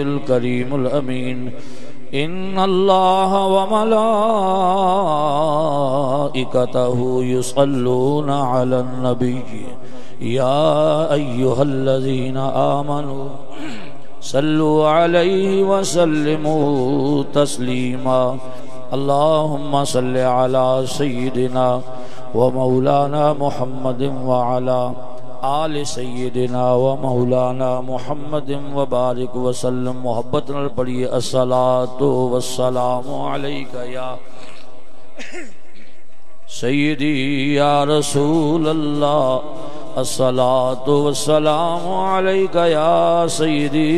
الكريم الأمين إن الله وملائكته يصلون على النبي يا أيها الذين آمنوا صلوا عليه وسلموا تسليما اللهم صل على سيدنا ومولانا محمد وعلى آل سیدنا و مولانا محمد وبارک وسلم. محبت نال پڑھیے الصلاۃ والسلام علیک یا سیدی یا رسول اللہ الصلاۃ والسلام علیک یا سیدی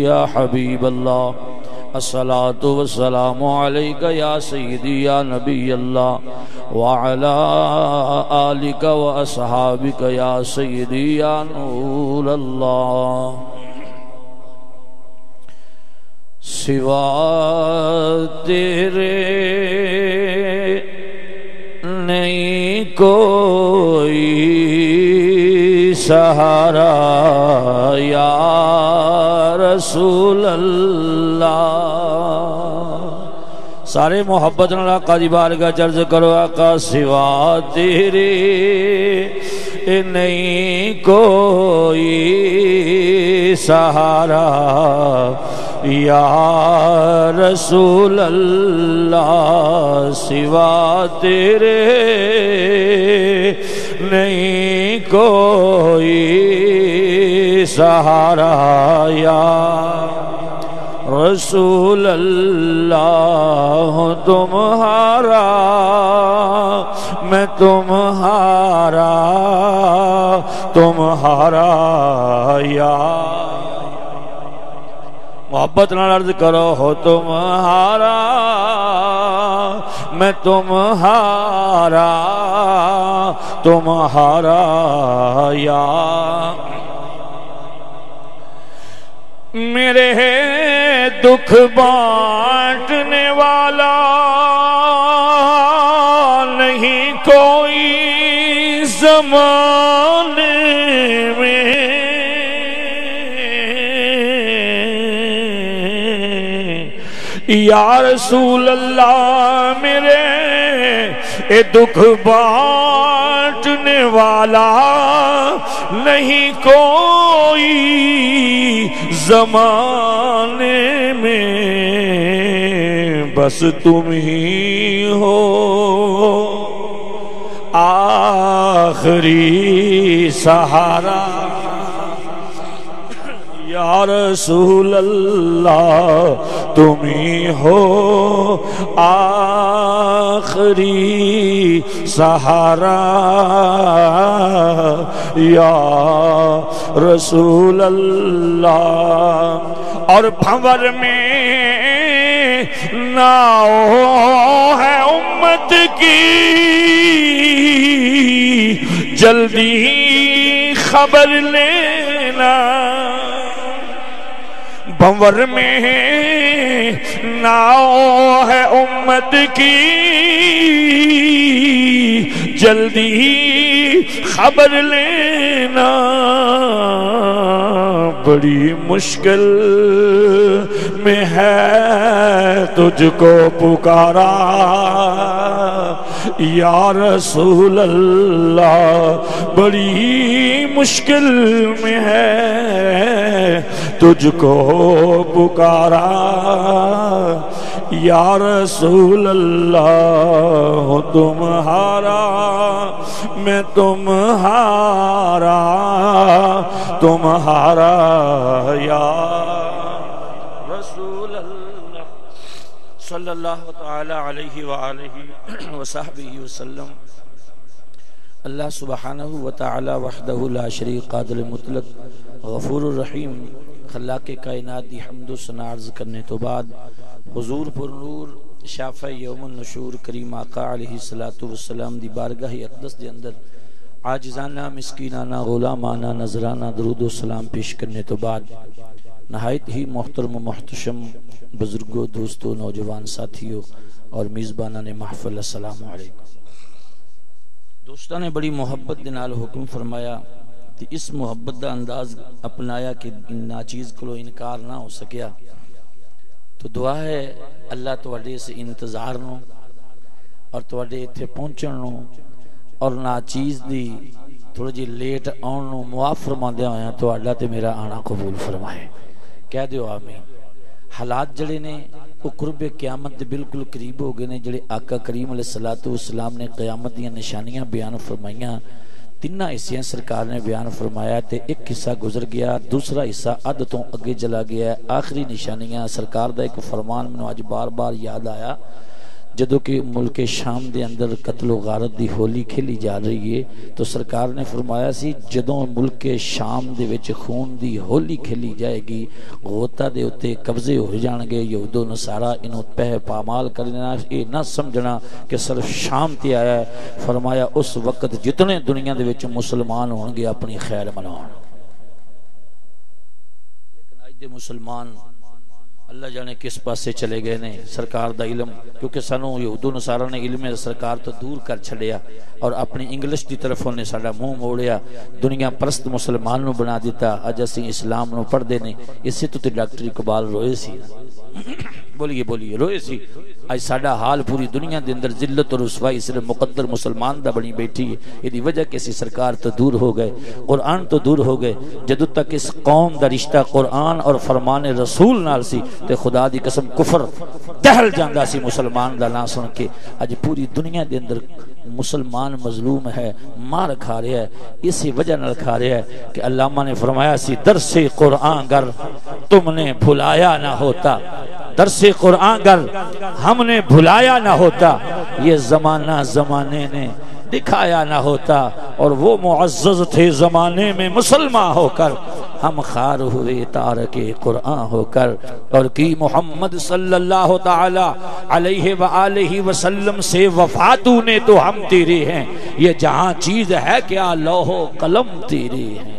یا حبیب اللہ الصلاۃ والسلام علیک یا سیدی یا نبی اللہ وعلى آلك وأصحابك يا سيدي يا نور الله. سوا تیرے نہیں کوئی سہارا یا رسول اللہ. سارے محبت نال آقا دی بارگاہ چرز کرو آقا سوا تیرے نہیں کوئی سہارا یا رسول اللہ. سوا تیرے نہیں کوئی سہارا یا رسول اللہ. تمہارا میں تمہارا تمہارا یا محبت نال عرض کرو ہو تمہارا میں تمہارا تمہارا یا میرے دکھ بانٹنے والا نہیں کوئی زمانے میں یا رسول اللہ. میرے دکھ بانٹنے والا نہیں کوئی زمانے میں بس تم ہی ہو آخری سہارا یا رسول اللہ. تم ہی ہو آخری سہارا یا رسول اللہ. اور بھنور میں ناؤ ہے امت کی جلدی خبر لینا. بھنور میں ناؤ ہے امت کی جلدی خبر لینا. بڑی مشکل میں ہے تجھ کو پکارا یا رسول اللہ. بڑی مشکل میں ہے تجھ کو پکارا یا رسول اللہ. تمہارا میں تمہارا تمہارا یا رسول اللہ صلی اللہ تعالی علیہ وآلہ وصحبہ وسلم. اللہ سبحانہ وتعالی وحدہ لا شریک قادر مطلق غفور الرحیم خلاق کائنات دی حمد و ثنا عرض کرنے تو بعد حضور پر نور شافع یوم النشور کریم آقا علیہ السلام دی بارگاہ اقدس دے اندر عاجزانہ مسکینانہ غلامانہ نذرانہ درود و سلام پیش کرنے تو بعد نہایت ہی محترم و محتشم بزرگوں دوستوں نوجوان ساتھیوں اور میزبانان محفل السلام علیکم. دوستان نے بڑی محبت دے نال حکم فرمایا تے اس محبت دا انداز اپنایا کہ ناچیز کو انکار نہ ہو سکیا. تو دعا ہے اللہ تواڈے سے انتظار نو اور تواڈے ایتھے پہنچن نو اور ناچیز دی تھوڑی جی لیٹ آن نو معاف فرماندیاں ہویاں تواڈا تے میرا آنا قبول فرمائے. کہہ دیو آمین. حالات جڑے نے وہ قرب قیامت دے بالکل قریب ہو گئے نے. جڑے آقا کریم علیہ الصلوۃ والسلام نے قیامت دیاں نشانیاں بیان فرمائیاں تینہ حصے سرکار نے بیان فرمایا تے ایک حصہ گزر گیا, دوسرا حصہ اد تو اگے چلا گیا. آخری نشانیاں سرکار دا ایک فرمان مینوں اج بار بار یاد آیا جدوں کہ ملک شام دے اندر قتل و غارت دی ہولی کھیلی جا رہی ہے تو سرکار نے فرمایا سی جدوں ملک شام دے وچ خون دی ہولی کھیلی جائے گی غوطہ دے اتے قبضے ہو جان گے یہود و نصارا انہوں پہ پامال کرنا یہ نہ سمجھنا کہ صرف شام تے آیا ہے. فرمایا اس وقت جتنے دنیا دے وچ مسلمان ہون گے اپنی خیر مناؤن. لیکن اج دے مسلمان اللہ جانے کس پاسے چلے گئے نے. سرکار دا علم کیونکہ سانو یہود و نصارا نے علم سرکار تو دور کر چھڑیا اور اپنی انگلش دی طرف انہیں ساڈا منہ موڑیا, دنیا پرست مسلمان نو بنا دیتا. اج اسی اسلام نو پڑھ دے نے. اسی تو تے ڈاکٹر اقبال روئے سی بولیے بولیے روئے سی. اج ساڈا حال پوری دنیا دے اندر ذلت اور رسوائی صرف مقدر مسلمان دا بنی بیٹھی ہے. یہ دی وجہ کہ اسی سرکار تو دور ہو گئے, قرآن تو دور ہو گئے. جدو تک اس قوم دا رشتہ قرآن اور فرمان رسول نال سی تے خدا دی قسم کفر دہل جاندا سی مسلمان دا نام سن کے. اج پوری دنیا دے اندر مسلمان مظلوم ہے, مار کھا رہا ہے. اسی وجہ نال کھا رہا ہے کہ علامہ نے فرمایا سی درس قرآن گر تم نے بھلایا نہ ہوتا, درس قرآن گر ہم نے بھلایا نہ ہوتا, یہ زمانہ زمانے نے دکھایا نہ ہوتا. اور وہ معزز تھے زمانے میں مسلمان ہو کر, ہم خار ہوئے تارک قرآن ہو کر. اور کی محمد صلی اللہ تعالی علیہ وآلہ وسلم سے وفاتوں نے تو ہم تیرے ہیں, یہ جہاں چیز ہے کیا لوح و قلم تیرے ہیں.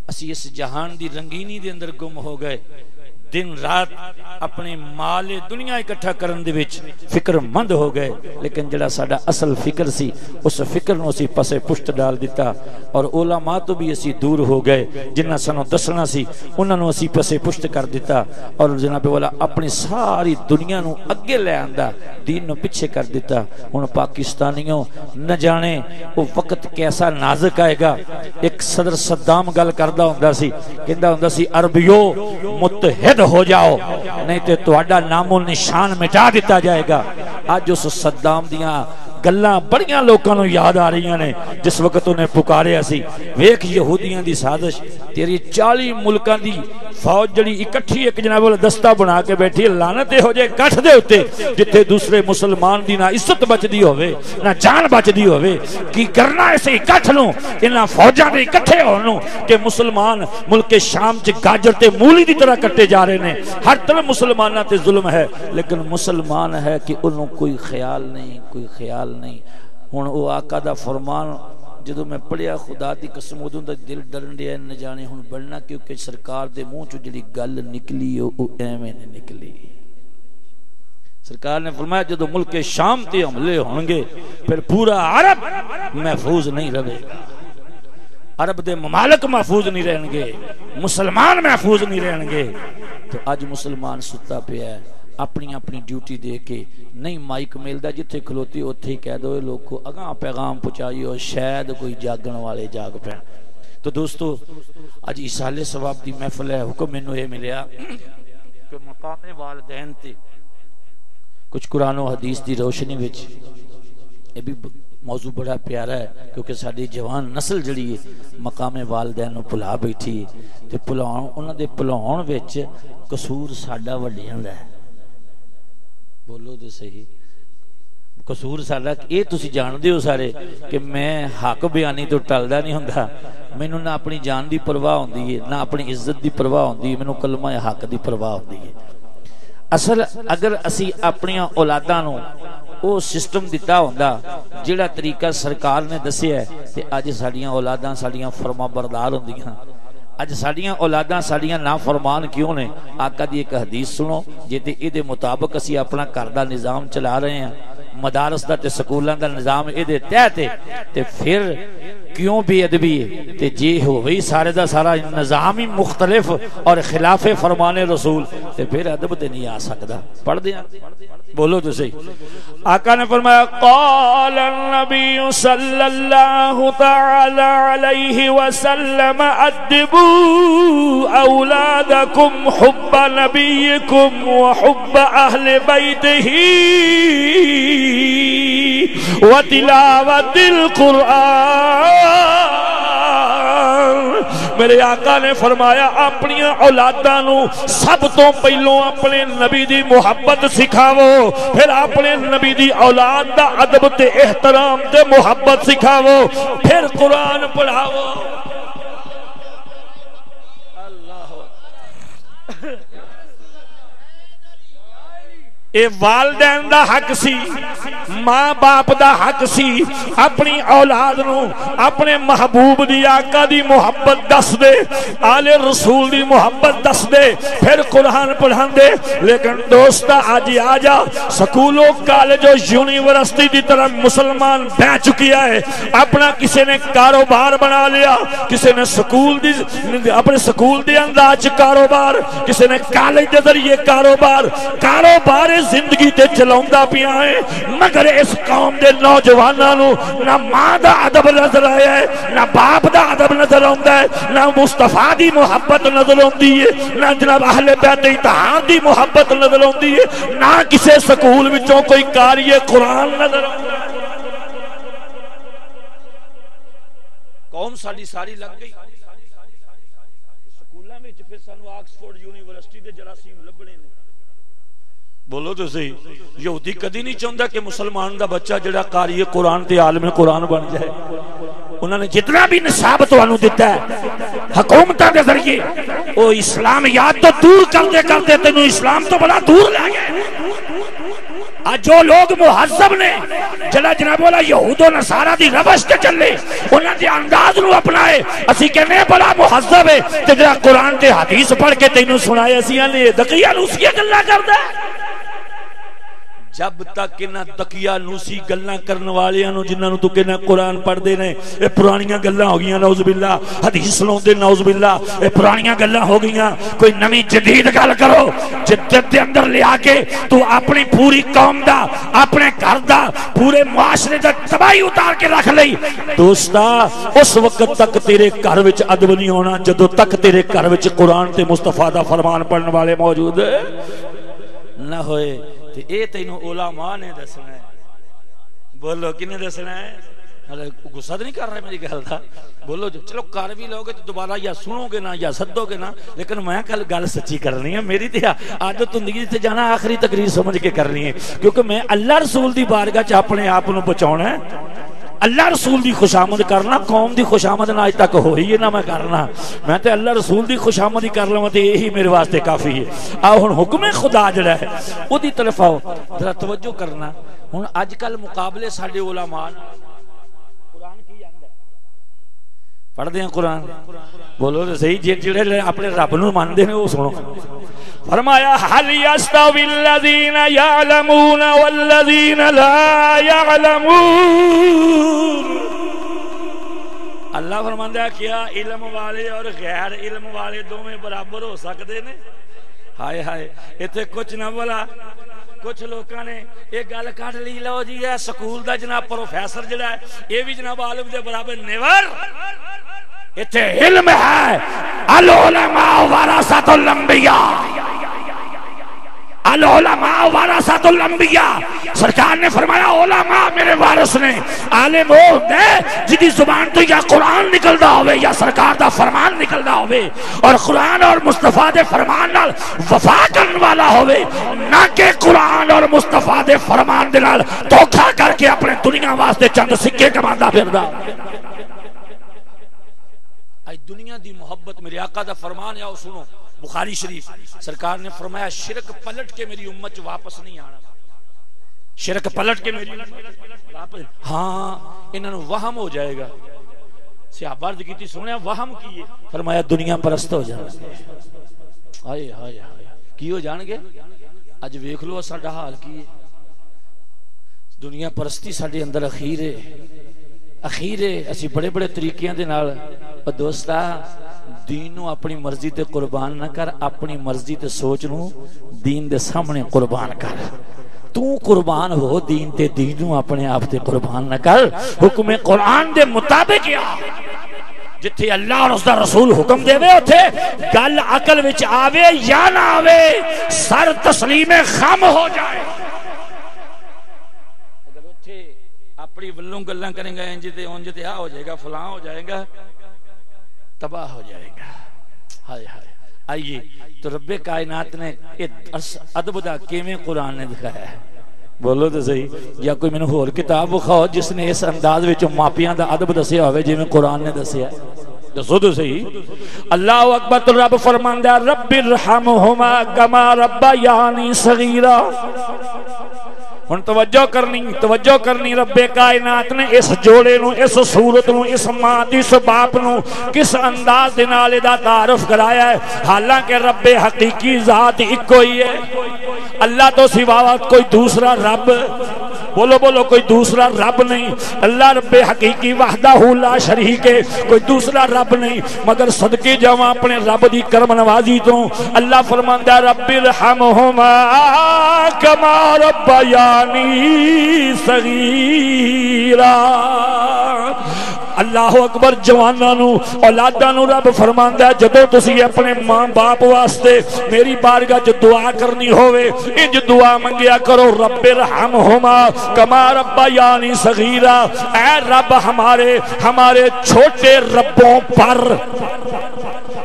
اسی اس جہان دی رنگینی دے اندر گم ہو گئے. دن رات اپنے مال دنیا اکٹھا کرن دے وچ فکر مند ہو گئے. لیکن جڑا ساڈا اصل فکر سی اس فکر نو اسی پسے پشت ڈال دیتا. اور علماء تو بھی اسی دور ہو گئے جنہاں سانو دسنا سی انہاں نو اسی پسے پشت کر دیتا. اور جناب والا اپنی ساری دنیا نو اگے لے آندا, دین نو پیچھے کر دیتا. ہن پاکستانیوں نہ جانے وہ وقت کیسا نازک آئے گا. ایک صدر صدام گل کردا ہوندا سی, کہندا ہوندا سی عربیو متحد ہو جاؤ نہیں تے تہاڈا نام و نشان مٹا دیتا جائے گا. آج اس صدام دیاں گلاں بڑیاں لوکاں نو یاد آ رہی نے جس وقت انہیں پکاریا سی. ویکھ یہودیاں دی سازش, تیری 40 ملکاں دی فوج جڑی اکٹھی ایک جناب والا دستہ بنا کے بیٹھی, لعنت ہو جائے کٹھ دے اوتے جتھے دوسرے مسلمان دی نہ عزت بچدی ہوے نہ جان بچدی ہوے. کی کرنا ایسے کٹھ نو انہاں فوجاں دے اکٹھے ہون نو کہ مسلمان ملک شام چ گاجر تے مولی دی طرح کٹے جا رہے نے. ہر طرف مسلماناں تے ظلم ہے لیکن مسلمان ہے کہ انہوں کوئی خیال نہیں, کوئی خیال نہیں. ہن او آقا دا فرمان جدو میں پڑھیا خدا دی قسم ادوں دا دل ڈرن دیا نہ جانے ہن بڑھنا, کیونکہ سرکار دے منہ چوں جڑی گل نکلی او ایویں نہیں نکلی. سرکار نے فرمایا جدو ملک شام تے حملے ہون گے پھر پورا عرب محفوظ نہیں رہے گا. عرب دے ممالک محفوظ نہیں رہن گے, مسلمان محفوظ نہیں رہن گے. تو اج مسلمان ستا پیا ہے اپنی اپنی ڈیوٹی دے کے نہیں مائک ملدا جتھے کھلوتی اوتھے ہی کہہ دو لوگوں اگاں پیغام پہنچائیو شاید کوئی جاگن والے جاگ پے. تو دوستو اج ایصال ثواب دی محفل ہے. حکم مینوں اے ملیا کہ مقام والدین تے کچھ قرآن و حدیث دی روشنی وچ یہ بھی موضوع بڑا پیارا ہے کیونکہ ساری جوان نسل جڑی ہے مقام والدین نو بھلا بیٹھی تے بھلاؤن انہاں دے بھلاؤن وچ قصور ساڈا وڈیاں دا ہے. بولو تے صحیح, قصور ساڈا اے تسی جان دیو سارے کہ میں حق بیانی تو ٹلدا نہیں ہوندا. مینوں نہ اپنی جان دی پرواہ ہوندی ہے نہ اپنی عزت دی پرواہ ہوندی ہے, مینوں کلمہ حق دی پرواہ ہوندی ہے. اصل اگر اسی اپنی اولاداں نو او سسٹم دیتا ہوندا جڑا طریقہ سرکار نے دسیا ہے تے اج ساڈیاں اولاداں ساڈیاں فرما بردار ہوندیاں. اج ساڈیاں اولاداں ساڈیاں نافرمان کیوں نے؟ آقا دی ایک حدیث سنو جے تے اے دے مطابق اسی اپنا گھر دا نظام چلا رہے ہیں, مدارس دا تے سکولاں دا نظام اے دے تحت تے پھر کیوں بے ادبی ہے تے جے ہوئی سارے دا سارا نظام ہی مختلف اور خلاف فرمان رسول تے پھر ادب تے نہیں آ سکدا. پڑھ دیاں بولو تو صحیح. آقا نے فرمایا قال النبی صلی اللہ تعالی علیہ وسلم ادبوا اولادکم حب نبیکم وحب اہل بیتہ وتلاوت القرآن. میرے آقا نے فرمایا اپنی اولاداں نو سب تو پہلوں اپنے نبی دی محبت سکھاو، پھر اپنے نبی دی اولاد دا ادب تے احترام تے محبت سکھاو، پھر قرآن پڑھاو. اے والدین دا حق سی، ماں باپ دا حق سی اپنی اولاد نو اپنے محبوب دی آقا دی محبت دس دے، آل رسول دی محبت دس دے، پھر قرآن پڑھان دے. لیکن دوستا آج آجا سکولوں کالجوں یونیورسٹی دی طرح مسلمان بہ چکیا ہے. اپنا کسی نے کاروبار بنا لیا، کسی نے سکول دی اپنے سکول دی انداز کاروبار، کسی نے کالج دے ذریعے کاروبار زندگی تے چلاؤندا پیا ہے. مگر اس قوم دے نوجواناں نو نہ ماں دا ادب نظر آیا ہے، نہ باپ دا ادب نظر آوندا ہے، نہ مصطفیٰ دی محبت نظر آندی ہے، نہ جناب اہل بیت اطہار دی محبت نظر آندی ہے، نہ کسی سکول وچوں کوئی قاری قرآن نظر آوندا ہے. قوم ساری ساری لگ گئی سکولاں وچ. پھر سانو آکسفورڈ یونیورسٹی دے جراثیم لبنے نے. بولو تو صحیح. یہودی کدی نہیں چاہتا کہ مسلمان دا بچہ جڑا قاری قرآن تے عالم قرآن بن جائے. انہوں نے جتنا بھی نصاب تو انہوں دیتا ہے حکومتہ دے ذریعے وہ اسلام یاد تو دور کرتے تینوں اسلام تو بڑا دور لے گئے. آج جو لوگ مہذب نے جلا جناب والا یہود و نصارہ دی روش تے چلے انہوں نے انداز نو اپنائے اسی کہنے بڑا مہذب ہے تے جڑا قرآن تے حدیث پڑھ کے تینوں سنائے اسیاں نے دقیہ نوسیہ گلہ کردا ہے. جب تک انہاں دقیہ نوسی گلاں کرن والیاں نو جنہاں نو تو کہنا قرآن پڑھ دے نے اے پرانیاں گلاں ہو گیاں نعوذ باللہ، حدیث سناؤ دے نعوذ باللہ، اے پرانیاں گلاں ہو گیاں. کوئی نمی جدید گل کرو جدت دے اندر لے آکے تو اپنی پوری قوم دا اپنے گھر دا پورے معاشرے دا تباہی اتار کے رکھ لئی. دوستا اس وقت تک تیرے گھر وچ ادب نہیں ہونا جدو تک تیرے گھر وچ قرآن تے مصطفیٰ دا فرمان پڑھن والے موجود نہ ہوئے. اے تینوں علماء نے دسنا ہے. بولو کنے دسنا ہے؟ غصہ نہیں کر رہے میری گل دا. بولو جو چلو کر بھی لو گے تو دوبارہ یا سنو گے نا یا سدو گے نا، لیکن میں کل گل سچی کرنی ہے. میری تے عادت زندگی تے جانا آخری تقریر سمجھ کے کرنی ہے، کیونکہ میں اللہ رسول دی بارگاہ چ اپنے آپ نو بچاؤنا ہے. اللہ رسول دی خوشامد کرنا قوم دی خوشامد نہ آج تک ہوئی ہے نہ میں کرنا. میں تے اللہ رسول دی خوشامد ہی کر لوں تے یہی میرے واسطے کافی ہے. آؤ ہن حکم خدا جڑا ہے او دی طرف آؤ ذرا توجہ کرنا. ہن اج کل مقابلے ساڈے علماء قرآن کی آندا پڑھ دے قرآن. بولو تے صحیح جڑے اپنے رب نو مانتے ہیں وہ سنو. فرمایا حل یستوی الذین یعلمون والذین لا یعلمون. اللہ فرماندا ہے کیا علم والے اور غیر علم والے دونوں برابر ہو سکتے ہیں؟ ہائے ہائے ایتھے کچھ نہ بولا. کچھ لوکاں نے ایک گل کڈ لی لو جی ہے سکول دا جناب پروفیسر جڑا ہے یہ بھی جناب عالم دے برابر. نیور. ایتھے علم ہے العلماء ورثۃ الانبیاء. العلماء ورثۃ الانبیاء. سرکار نے فرمایا علماء میرے وارث نے. عالم وہ ہوتا ہے جدی زبان تو یا قرآن نکلدا ہوئے یا سرکار دا فرمان نکلدا ہوئے اور قرآن اور مصطفیٰ دے فرمان نال وفا کرن والا ہوئے، نہ کہ قرآن اور مصطفیٰ دے فرمان دے نال دھوکھا کر کے اپنے دنیا واسطے چند سکے کماندا پھردا. دنیا دی محبت میرے آقا دا فرمان ہے. آؤ سنو بخاری شریف سرکار نے فرمایا شرک پلٹ کے میری امت واپس نہیں آنا. شرک پلٹ کے میری امت واپس. ہاں انہوں نے وہم ہو جائے گا. صحابہ عرض کی تھی سنیا وہم کیے؟ فرمایا دنیا پرست ہو جانا. ہائے ہائے ہائے کی ہو جان گے؟ اج ویکھ لو ساڈا حال کی ہے. دنیا پرستی ساڈے اندر اخیر ہے. اخیرے اسی بڑے بڑے طریقیاں دے نال دوستا دین نو اپنی مرضی تے قربان نہ کر، اپنی مرضی تے سوچ نو دین دے سامنے قربان کر۔ تو قربان ہو دین تے، دین نو اپنے آپ تے قربان نہ کر، حکم قرآن دے مطابق یا جتھے اللہ اور اس دا رسول حکم دے وے اتھے گل عقل وچ آوے یا نہ آوے سر تسلیم خم ہو جائے۔ اگر اتھے اپنی ولوں گلاں کریں گا انج تے اونج تے ہو جائے گا، فلاں ہو جائے گا، تباہ ہو جائے گا۔ ہائے ہائے، آئیے تو رب کائنات نے ادب دا کیویں قرآن نے دکھایا ہے، بولو تو صحیح۔ یا کوئی مینوں ہور کتاب بخاؤ جس نے اس انداز وچ ماپیاں دا ادب دسیا ہوئے جویں قرآن نے دسیا ہے، دسو تو صحیح۔ اللہ اکبر، تو رب فرماندا رب ارحمہما کما ربیانی صغیرا۔ ہن توجہ کرنی رب کائنات نے اس جوڑے نو، اس صورت نو، اس ماں دی اس باپ نو کس انداز دے نال دا تعارف کرایا ہے، حالانکہ رب حقیقی ذات ایک ہی ہے۔ اللہ تو سوا کوئی دوسرا رب، بولو بولو، کوئی دوسرا رب نہیں۔ اللہ رب حقیقی وحدہ لا شریک ہے، کوئی دوسرا رب نہیں۔ مگر صدقے جاواں اپنے رب دی کرم نوازی تو اللہ فرماندا رب ارحمہما کما ربیانی صغیرا۔ اللہ اکبر، جواناں نو، اولاداں نو رب فرماندا ہے جدوں تسی اپنے ماں باپ واسطے میری بارگاہ وچ دعا کرنی ہووے انج دعا منگیا کرو رب ارحمہما کما ربیانی صغیرا۔ اے رب ہمارے چھوٹے ربوں پر،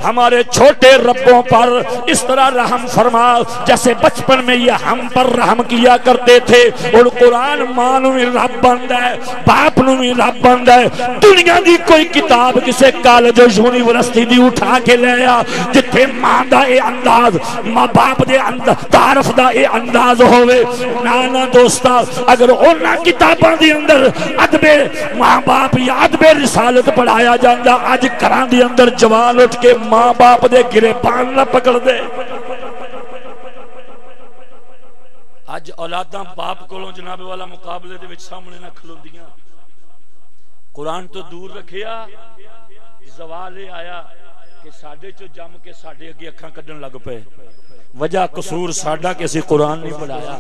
ہمارے چھوٹے ربوں پر اس طرح رحم فرما جیسے بچپن میں یہ ہم پر رحم کیا کرتے تھے۔ اور قرآن ماں نو بھی رب بندا ہے، باپ نو بھی رب بندا ہے۔ دنیا دی کوئی کتاب کسے کالج یونیورسٹی دی اٹھا کے لے آ جتھے ماں دا اے انداز، ماں باپ دے تعارف دا اے انداز ہوئے، نانا دوستا اگر اونا کتاباں دی اندر ادب ماں باپ یا ادب رسالت پڑھایا جاندا، اج گھراں دی اندر جوان اٹھ کے ماں باپ دے گریبان نہ پکڑ دے۔ اج اولاداں باپ کولوں جناب والا مقابلے دے وچ سامنے نہ کھلوندیاں۔ قرآن تو دور رکھیا، زوال آیا کہ ساڈے چو جم کے ساڈے اگے اکھاں کڈن لگ پے۔ وجہ قصور ساڈا کہ اسی قرآن نہیں پڑھایا،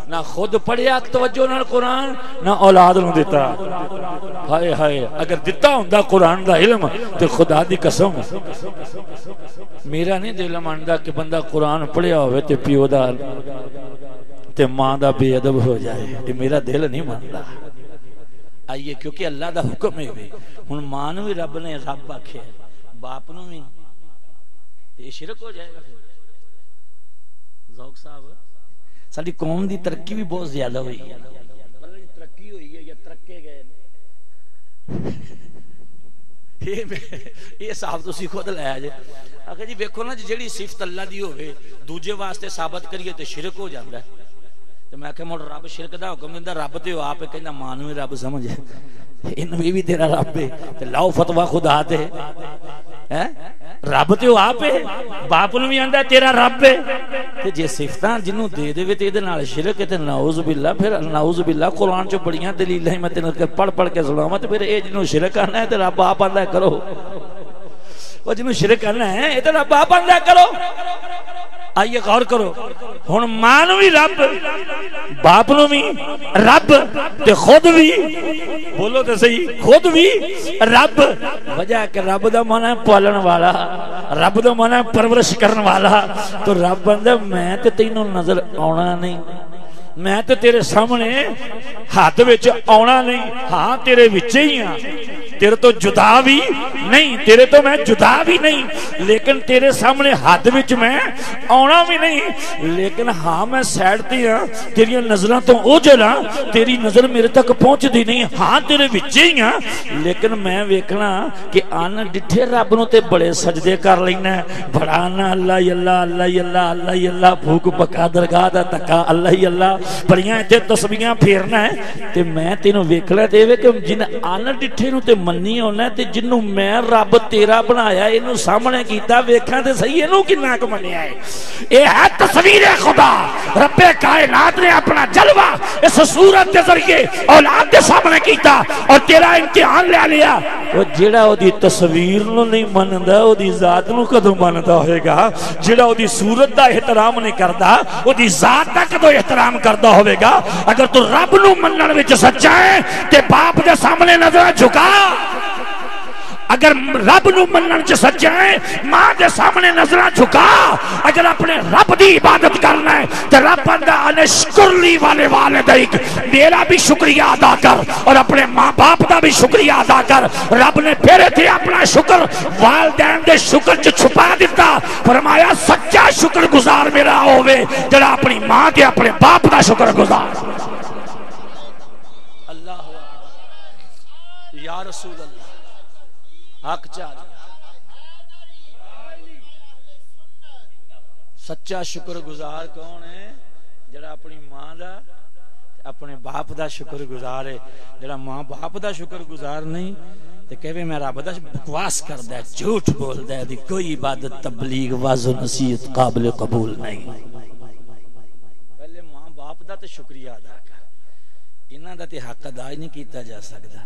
نہ خود پڑھیا توجہ نال قرآن، نہ اولاد نو دیتا۔ ہائے ہائے، اگر دیتا ہوندا قرآن دا علم تے خدا دی قسم میرا نہیں دل مندا کہ بندہ قرآن پڑھیا ہوئے تے پیو دا تے ماں دا بے ادب ہو جائے، یہ میرا دل نہیں مندا۔ آئیے کیونکہ اللہ دا حکم ہے ہن ماں نو بھی رب نے رب آکھیا، باپ نو بھی، یہ شرک ہو جائے گا۔ ذوق صاحب، ساری قوم دی ترقی بھی بہت زیادہ ہوئی ہے، ترقی ہوئی ہے یا ترکے گئے، یہ صاحب تسی خود لایا جے۔ اگر جی ویکھو نا جیڑی صفت اللہ دی ہوئے دوجے واسطے ثابت کریے تے شرک ہو جاندا ہے۔ تو میں کہ مڑ رب شرک دا حکم دیندا، رب تے آپ کہندا ماں نوں رب سمجھ، ان بھی تیرا رب ہے تے لاؤ فتوا خدا تے، ہیں رب تے آپ ہے، باپ نوں بھی آندا تیرا رب ہے۔ تے جے صفتاں جنوں دے دے تے دے نال شرک ہے تے نعوذ باللہ، پھر نعوذ باللہ قرآن چ بڑیاں دلیلاں میں تینوں پڑھ کے سناواں تے پھر اے جنوں شرک کرنا ہے تے رب آپ آندا کرو، او جنوں شرک کرنا ہے اے تے رب آپ آندا کرو۔ آئیے غور کرو، ہن ماں نوں بھی رب، باپ نوں بھی رب تے خود بھی، بولو تے صحیح، خود بھی رب۔ وجہ کہ رب دا معنی ہے پالن والا، رب دا معنی ہے پرورش کرن والا۔ تو رب بندہ میں تے تینوں نظر آنا نہیں، میں تے تیرے سامنے ہاتھ وچ آنا نہیں، ہاں تیرے وچ ہی ہاں، تیرے تو جدا بھی نہیں، تیرے تو میں جدا بھی نہیں، لیکن تیرے سامنے ہاتھ وچ میں آنا بھی نہیں، لیکن ہاں میں سائڈ تے ہاں، تیری نظراں تو اوجھل ہاں، تیری نظر میرے تک پہنچ دی نہیں، ہاں تیرے وچ ہی ہاں، لیکن میں ویکھنا کہ آن ڈٹھے رب نو تے بڑے سجدے کر لینا ہے، بڑا نا اللہ اللہ اللہ اللہ اللہ اللہ، بھوک پکا درگاہ دا تکا اللہ اللہ، بڑیاں تے تسبیحاں پھیرنا ہے تے میں تینوں ویکھنا تے کہ جن آن ڈٹھے نو تے منی ہونا تے جنوں میں رب تیرا بنایا اینو سامنے کیتا ویکھاں تے صحیح اینو کنا ک منیا ہے اے ہے تصویر خدا رب کائنات نے اپنا جلوہ اس صورت کے ذریعے اولاد دے سامنے کیتا اور تیرا امتحان لے لیا وہ جڑا او دی تصویر نو نہیں مندا او دی ذات نو کدوں مندا ہوئے گا جڑا او دی صورت دا احترام نہیں کردا او دی ذات دا کدوں احترام کردا ہوئے گا اگر تو رب نو منن وچ سچا ہے تے باپ دے سامنے نظر جھکا اگر رب نو منن چ سچا ہے ماں دے سامنے نظر جھکا اگر اپنے رب دی عبادت کرنا ہے تے رب بندہ انشکر لی والے والدیک میرا بھی شکریہ ادا کر اور اپنے ماں باپ دا بھی شکریہ ادا کر رب نے پھر تھے اپنا شکر والدین دے شکر چ چھپا دیتا فرمایا سچا شکر گزار میرا ہووے جڑا اپنی ماں تے اپنے باپ دا شکر گزار اللہ یا رسول اللہ حق چاہیے سچا شکر گزار کون ہے جڑا اپنی ماں دا اپنے باپ دا شکر گزار ہے جڑا ماں باپ دا شکر گزار نہیں تے کہے میں رب دا بکواس کردا ہے جھوٹ بولدا ہے دی کوئی عبادت تبلیغ واعظ و نصیحت قابل قبول نہیں پہلے ماں باپ دا تے شکریہ ادا کر انہاں دا تے حق ادا ہی نہیں کیتا جا سکدا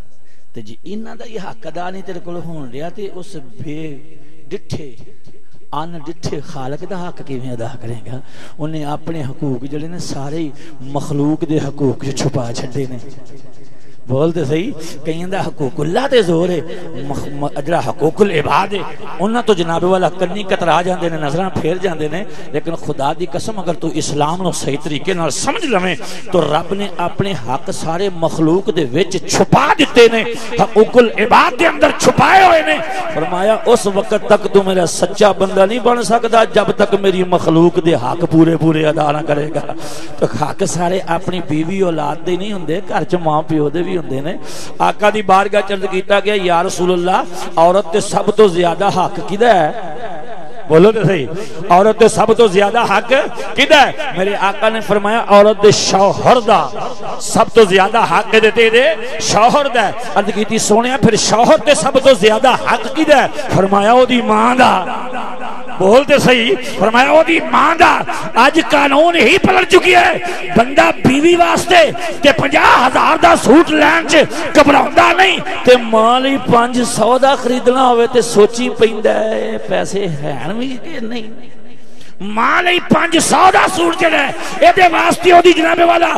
تے جی انہاں دا یہ حق ادا نہیں تیرے کول ہون رہیا تے اس بے ڈٹھے ان ڈٹھے خالق دا حق کیویں ادا کرے گا انہیں اپنے حقوق جڑے نے سارے مخلوق دے حقوق چھپا چھڈے نے بولتے صحیح کہیں دا حقوق اللہ تے زور ہے اجرا حقوق العباد ہے انہاں تو جناب والا کنی کترا جاندے نے نظراں پھیر جاندے نے لیکن خدا دی قسم اگر تو اسلام نو صحیح طریقے نال سمجھ لویں تو رب نے اپنے حق سارے مخلوق دے وچ چھپا دتے نے حقوق العباد دے اندر چھپائے ہوئے نے فرمایا اس وقت تک تو میرا سچا بندہ نہیں بن سکتا جب تک میری مخلوق دے حق پورے پورے ادا نہ کرے گا تو حق سارے اپنی بیوی اولاد دے نہیں ہوندے گھر چ ماں پیو دے ہوندے نے آقا دی بارگاہ چرد کیتا گیا یا رسول اللہ عورت تے سب تو زیادہ حق کدا ہے بولو تے صحیح عورت تے سب تو زیادہ حق کدا ہے میرے آقا نے فرمایا عورت دے شوہر دا سب تو زیادہ حق دیتے دے شوہر دا عرض کیتی سونیا پھر شوہر تے سب تو زیادہ حق کدا ہے فرمایا او دی ماں دا بولتے صحیح فرمایا او دی ماں دا آج قانون ہی پلٹ چکی ہے بندہ بیوی واسطے تے 50,000 دا سوٹ لین چ گھبراوندا نہیں تے ماں لئی 500 دا خریدنا ہوئے تے سوچی پیندا ہے پیسے ہیں بھی کہ نہیں ماں لئی 500 دا سوٹ جڑا ہے اے دے واسطے او دی جناب والا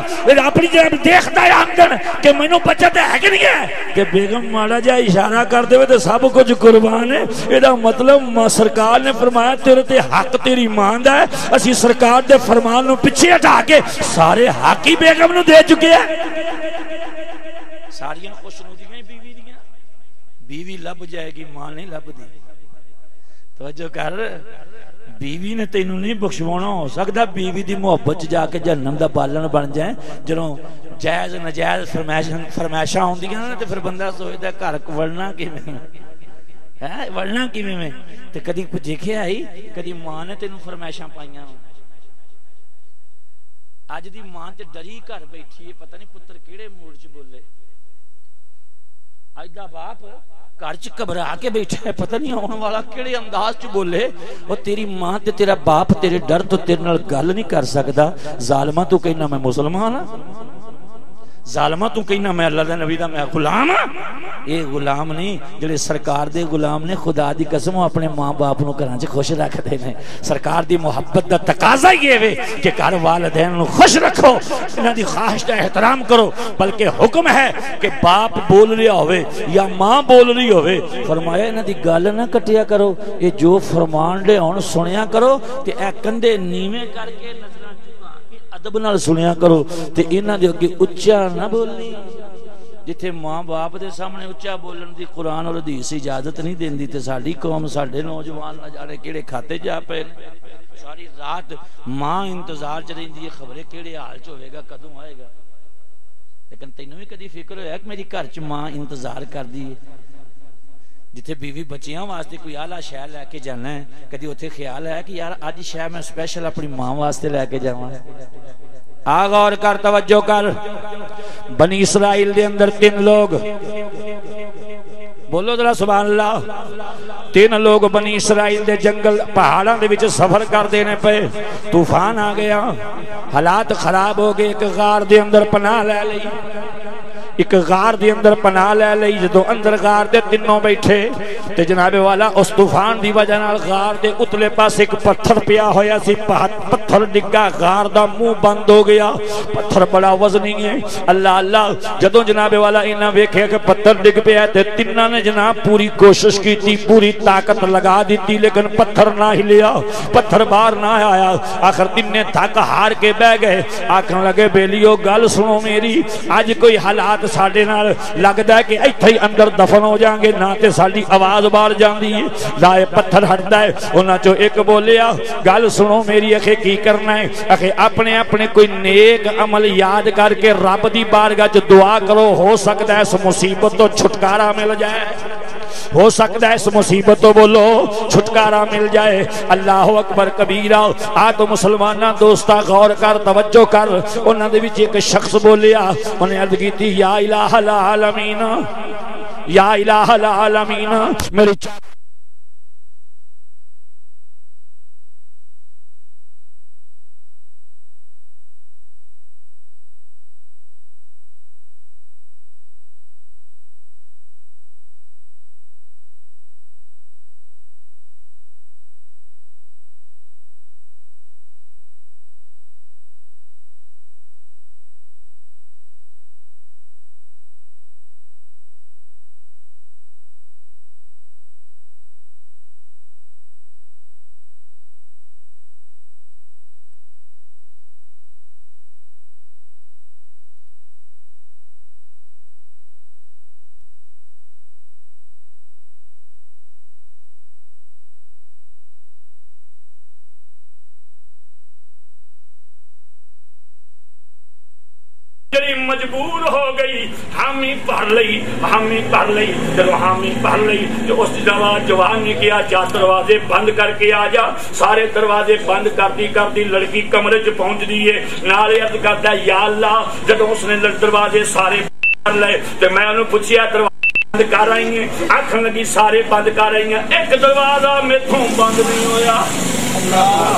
اپنی جناب دیکھدا ہے آمدن کہ مینوں بچت ہے کہ نہیں ہے کہ بیگم ماڑا جا اشارہ کر دے تے سب کچھ قربان ہے اے دا مطلب سرکار نے فرمایا تیرے تے حق تیری ماں دا ہے اسی سرکار دے فرمان نو پیچھے ہٹا کے سارے حق ہی بیگم نو دے چکے ہیں ساریاں خوشنودیاں بیوی دیاں بیوی لب جائے گی ماں نہیں لب دی توجہ کر بیوی نے تینوں نہیں بخشوانا ہو سکتا بیوی دی محبت جا کے جہنم دا بالن بن جائیں جنہوں جائز نجائز فرمائشاں ہوندیاں تے پھر بندہ سوچدا ہے گھر وڑنا کیویں ہے وڑنا کیویں میں تے کدی کچھ دیکھیا آئی کدی ماں نے تینوں فرمائشاں پائیاں اج دی ماں تے ڈری گھر بیٹھی ہے پتہ نہیں پتر کیڑے موڑ چ بولے اج دا باپ گھر چ گھبرا کے بیٹھا ہے پتہ نہیں آن والا کیڑے انداز چ بولے وہ تیری ماں تے تیرا باپ تیرے ڈر تو تیرے نال گل نہیں کر سکدا ظالما تو کہنا میں مسلمان ہاں ظالما تو کہنا میں اللہ دے نبی دا میں غلام ہاں اے غلام نہیں جڑے سرکار دے غلام نے خدا دی قسم اپنے ماں باپ نو گھراں چ خوش رکھدے نے سرکار دی محبت دا تقاضا یہ ہے کہ گھر والدین نو خوش رکھو انہاں دی خواہش دا احترام کرو بلکہ حکم ہے کہ باپ بول رہا ہوئے یا ماں بول رہی ہوئے فرمایا انہاں دی گل نہ کٹیا کرو اے جو فرمان دے ہن سنیا کرو تے اے کندھے نیویں کر کے ادب نال سنیا کرو تے انہاں دے اگے اچا نہ بولنی جتھے ماں باپ دے سامنے اچا بولن دی قرآن اور حدیث اجازت نہیں دیندی تے ساڈی قوم ساڈے نوجوان نہ جانے کیڑے کھاتے جا پے ساری رات ماں انتظار چ رہندی ہے خبرے کیڑے حال چ ہوے گا کدوں آئے گا لیکن تینوں بھی کدی فکر ہویا کہ میری گھر چ ماں انتظار کردی ہے جتھے بیوی بچیاں واسطے کوئی اعلیٰ شے لے کے جانا ہے کدی اوتھے خیال ہے کہ یار اج شے میں سپیشل اپنی ماں واسطے لے کے جاواں غور کر توجہ کر بنی اسرائیل دے اندر 3 لوگ بولو ذرا سبحان اللہ. 3 لوگ بنی اسرائیل دے جنگل پہاڑاں دے وچ سفر کر دینے پے. طوفان آ گیا، حالات خراب ہو گئے. ایک غار دے اندر پناہ لے لئی، ایک غار دے اندر پناہ لے لئی. جدوں اندر غار دے تینوں بیٹھے تے جناب والا اس طوفان دی وجہ نال غار دے اتلے پاس ایک پتھر پیا ہویا سی. پتھر ڈگا، غار دا منہ بند ہو گیا. پتھر بڑا وزنی ہے. اللہ اللہ جدوں جناب والا انہاں ویکھیا کہ پتھر ڈگ پیا تے تیناں نے جناب پوری کوشش کیتی، پوری طاقت لگا دیتی، لیکن پتھر نہ ہلیا، پتھر باہر نہ آیا. آخر تینے تھک ہار کے بہ گئے. آکھن لگے بیلیو گل سنو میری، اج کوئی حالات ساڈے نال لگدا ہے کہ ایتھے ہی اندر دفن ہو جاؤں گے نہ تے ساڈی آواز باہر جاندی ہے. لائے پتھر ہٹدا ہے. انہاں چوں ایک بولیا گل سنو میری اکھے کی کرنا ہے؟ اکھے اپنے اپنے کوئی نیک عمل یاد کر کے رب دی بارگاہ چ دعا کرو، ہو سکتا ہے اس مصیبت تو چھٹکارا مل جائے، ہو سکتا ہے اس مصیبت تو بولو چھٹکارا مل جائے. اللہ اکبر کبیرہ. آ تو مسلمانہ دوستا غور کر، توجہ کر. انہاں دے وچ ایک شخص بولیا، انہیں عرض کیتی یا الہ العالمین، یا الہ العالمین میری مجبور ہو گئی، حامی پڑھ لئی، حامی پڑھ لئی. جب حامی پڑھ لئی تو اس جوان نے کیا جا دروازے بند کر کے آ جا. سارے دروازے بند کرتی کرتی لڑکی کمرے چ پہنچ دی ہے. نالے عرض کرتا ہے یا اللہ. جب اس نے دروازے سارے کر لے تو میں انہوں پوچھیا دروازے بند کر رہی ہیں؟ آکھن لگی سارے بند کر رہی ہیں، ایک دروازہ میتھوں بند نہیں ہویا،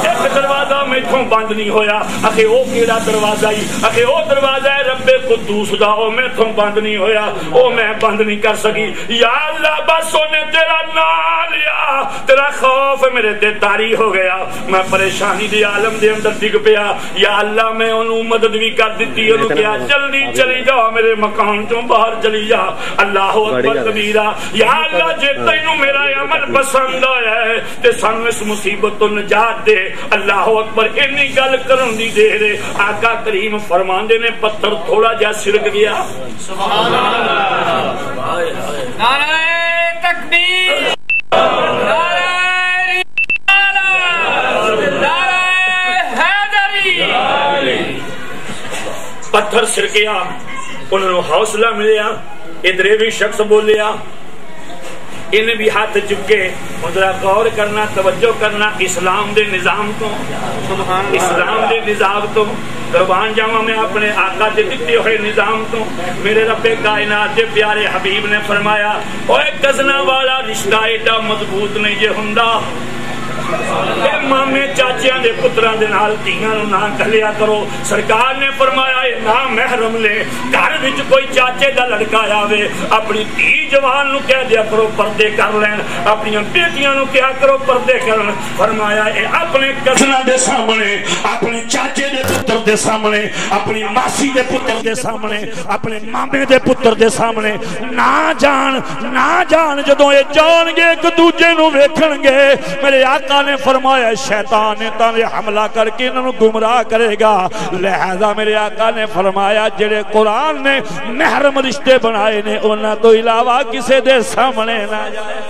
ایک دروازہ میتھوں بند نہیں ہویا. اکھے او کیڑا دروازہ ہی؟ اکھے او دروازہ ہے رب قدوس دا، او میتھوں بند نہیں ہویا، او میں بند نہیں کر سکی. یا اللہ بس اونے تیرا نام لیا، تیرا خوف میرے تے طاری ہو گیا، میں پریشانی دی عالم دے اندر ڈگ پیا. یا اللہ میں انہوں مدد بھی کر دیتی، انہوں کیا جلدی چلی جا، میرے مکان تو باہر چلی جا. اللہ اکبر کبیرہ. یا اللہ جے تینوں میرا عمل پسند آیا ہے تے سانو اس مصیبت تو نجات دے. اللہ اکبر. انی گل کرن دی دیر آقا کریم فرماندے نے پتھر تھوڑا جا سرک گیا. سبحان اللہ. نعرہ تکبیر، نعرہ رسالت، نعرہ حیدری. پتھر سرکیا، انہوں نے حوصلہ ملیا. ادھر بھی شخص بولیا، انہیں بھی ہاتھ چکے. ذرا غور کرنا، توجہ کرنا. اسلام دے نظام تو، اسلام دے نظام تو قربان جاواں میں اپنے آقا دے دتے ہوئے نظام تو. میرے رب کائنات دے پیارے حبیب نے فرمایا اوے کزنا والا رشتہ ایڈا مضبوط نہیں جے ہوندا. مامے چاچیاں دے پتراں دے نال دھیاں نوں نہ گھلیا کرو. سرکار نے فرمایا اے نا محرم لے گھر وچ کوئی چاچے دا لڑکا آوے اپنی دھی جوان نوں کہہ دیا کرو پردے کر لین، اپنی بیٹیاں نوں کہا کرو پردے کرن. فرمایا اے اپنے کزنا دے سامنے، اپنے چاچے دے پتر دے سامنے، اپنی ماسی دے پتر دے سامنے، اپنے مامے دے پتر دے سامنے نہ جان. جدوں اے جان گے ایک دوجے نوں ویکھن گے، میرے آقا نے فرمایا شیطان نے حملہ کر کے انہوں گمراہ کرے گا. لہذا میرے آقا نے فرمایا جڑے قرآن نے محرم رشتے بنائے نے انہاں تو علاوہ کسے دے سامنے نہ جائے.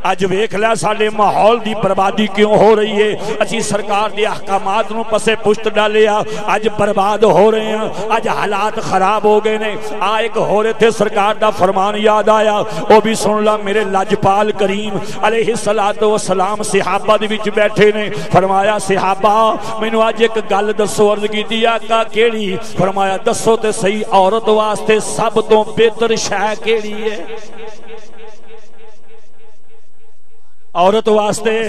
اج ویکھ لیا سارے ماحول دی بربادی کیوں ہو رہی ہے. اسی سرکار دے احکامات نو پسے پشت ڈالیا، اج برباد ہو رہے ہیں، اج حالات خراب ہو گئے نے. ایک ہو رہے تھے سرکار دا فرمان یاد آیا، وہ بھی سن لا. میرے لاجپال کریم علیہ السلام صحابہ دے وچ بیٹھے نے. فرمایا صحابہ مینوں اج ایک گل دسو. عرض کیتی آقا کیڑی؟ فرمایا دسو تے صحیح عورت واسطے سب تو بہتر شے کیڑی ہے؟ عورت واسطے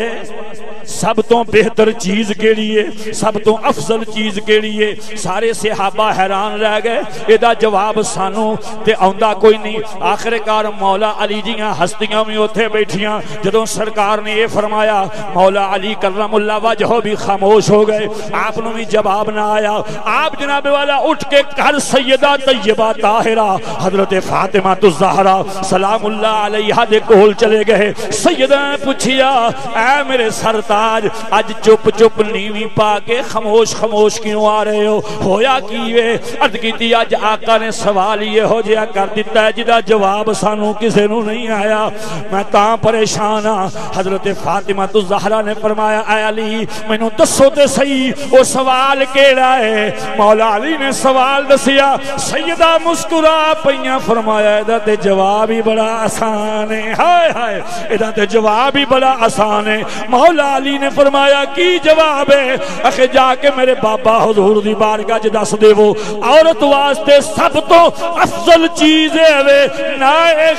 سب تو بہتر چیز کیڑی ہے، سب تو افضل چیز کیڑی ہے؟ سارے صحابہ حیران رہ گئے، ایدا جواب سانو تے آندا کوئی نہیں۔ آخر کار مولا علی جیاں ہستیاں بھی اوتھے بیٹھیاں، جدوں سرکار نے یہ فرمایا مولا علی کرم اللہ وجہہ بھی خاموش ہو گئے، آپ نو بھی جواب نہ آیا۔ آپ جناب والا اٹھ کے گھر سیدہ طیبہ طاہرہ حضرت فاطمہ الزہرا سلام اللہ علیہا دے کول چلے گئے۔ سیدہ نے پوچھیا اے میرے سرتاج اج چپ چپ نیوی پا کے خاموش خاموش کیوں آ رہے ہو؟ ہویا کیوے؟ عرض کیتی اج آقا نے سوال یہ ہو جیا کر دیتا ہے جدا جواب سانو کسے نو نہیں آیا، میں تاں پریشان ہاں۔ حضرت فاطمہ الزہرا نے فرمایا اے علی مینوں دسو تے صحیح او سوال کیڑا ہے؟ مولا علی نے سوال دسیا، سیدہ مسکرا پئیاں، فرمایا ادا تے جواب ہی بڑا آسان ہے، ہائے ہائے ادا تے جواب ہی بڑا آسان ہے۔ مولا علی نے فرمایا کی جواب ہے؟ اکھے جا کے میرے بابا حضور دی بارگاہ چ دس دے وہ عورت واسطے سب تو افضل چیز ہے وے نہ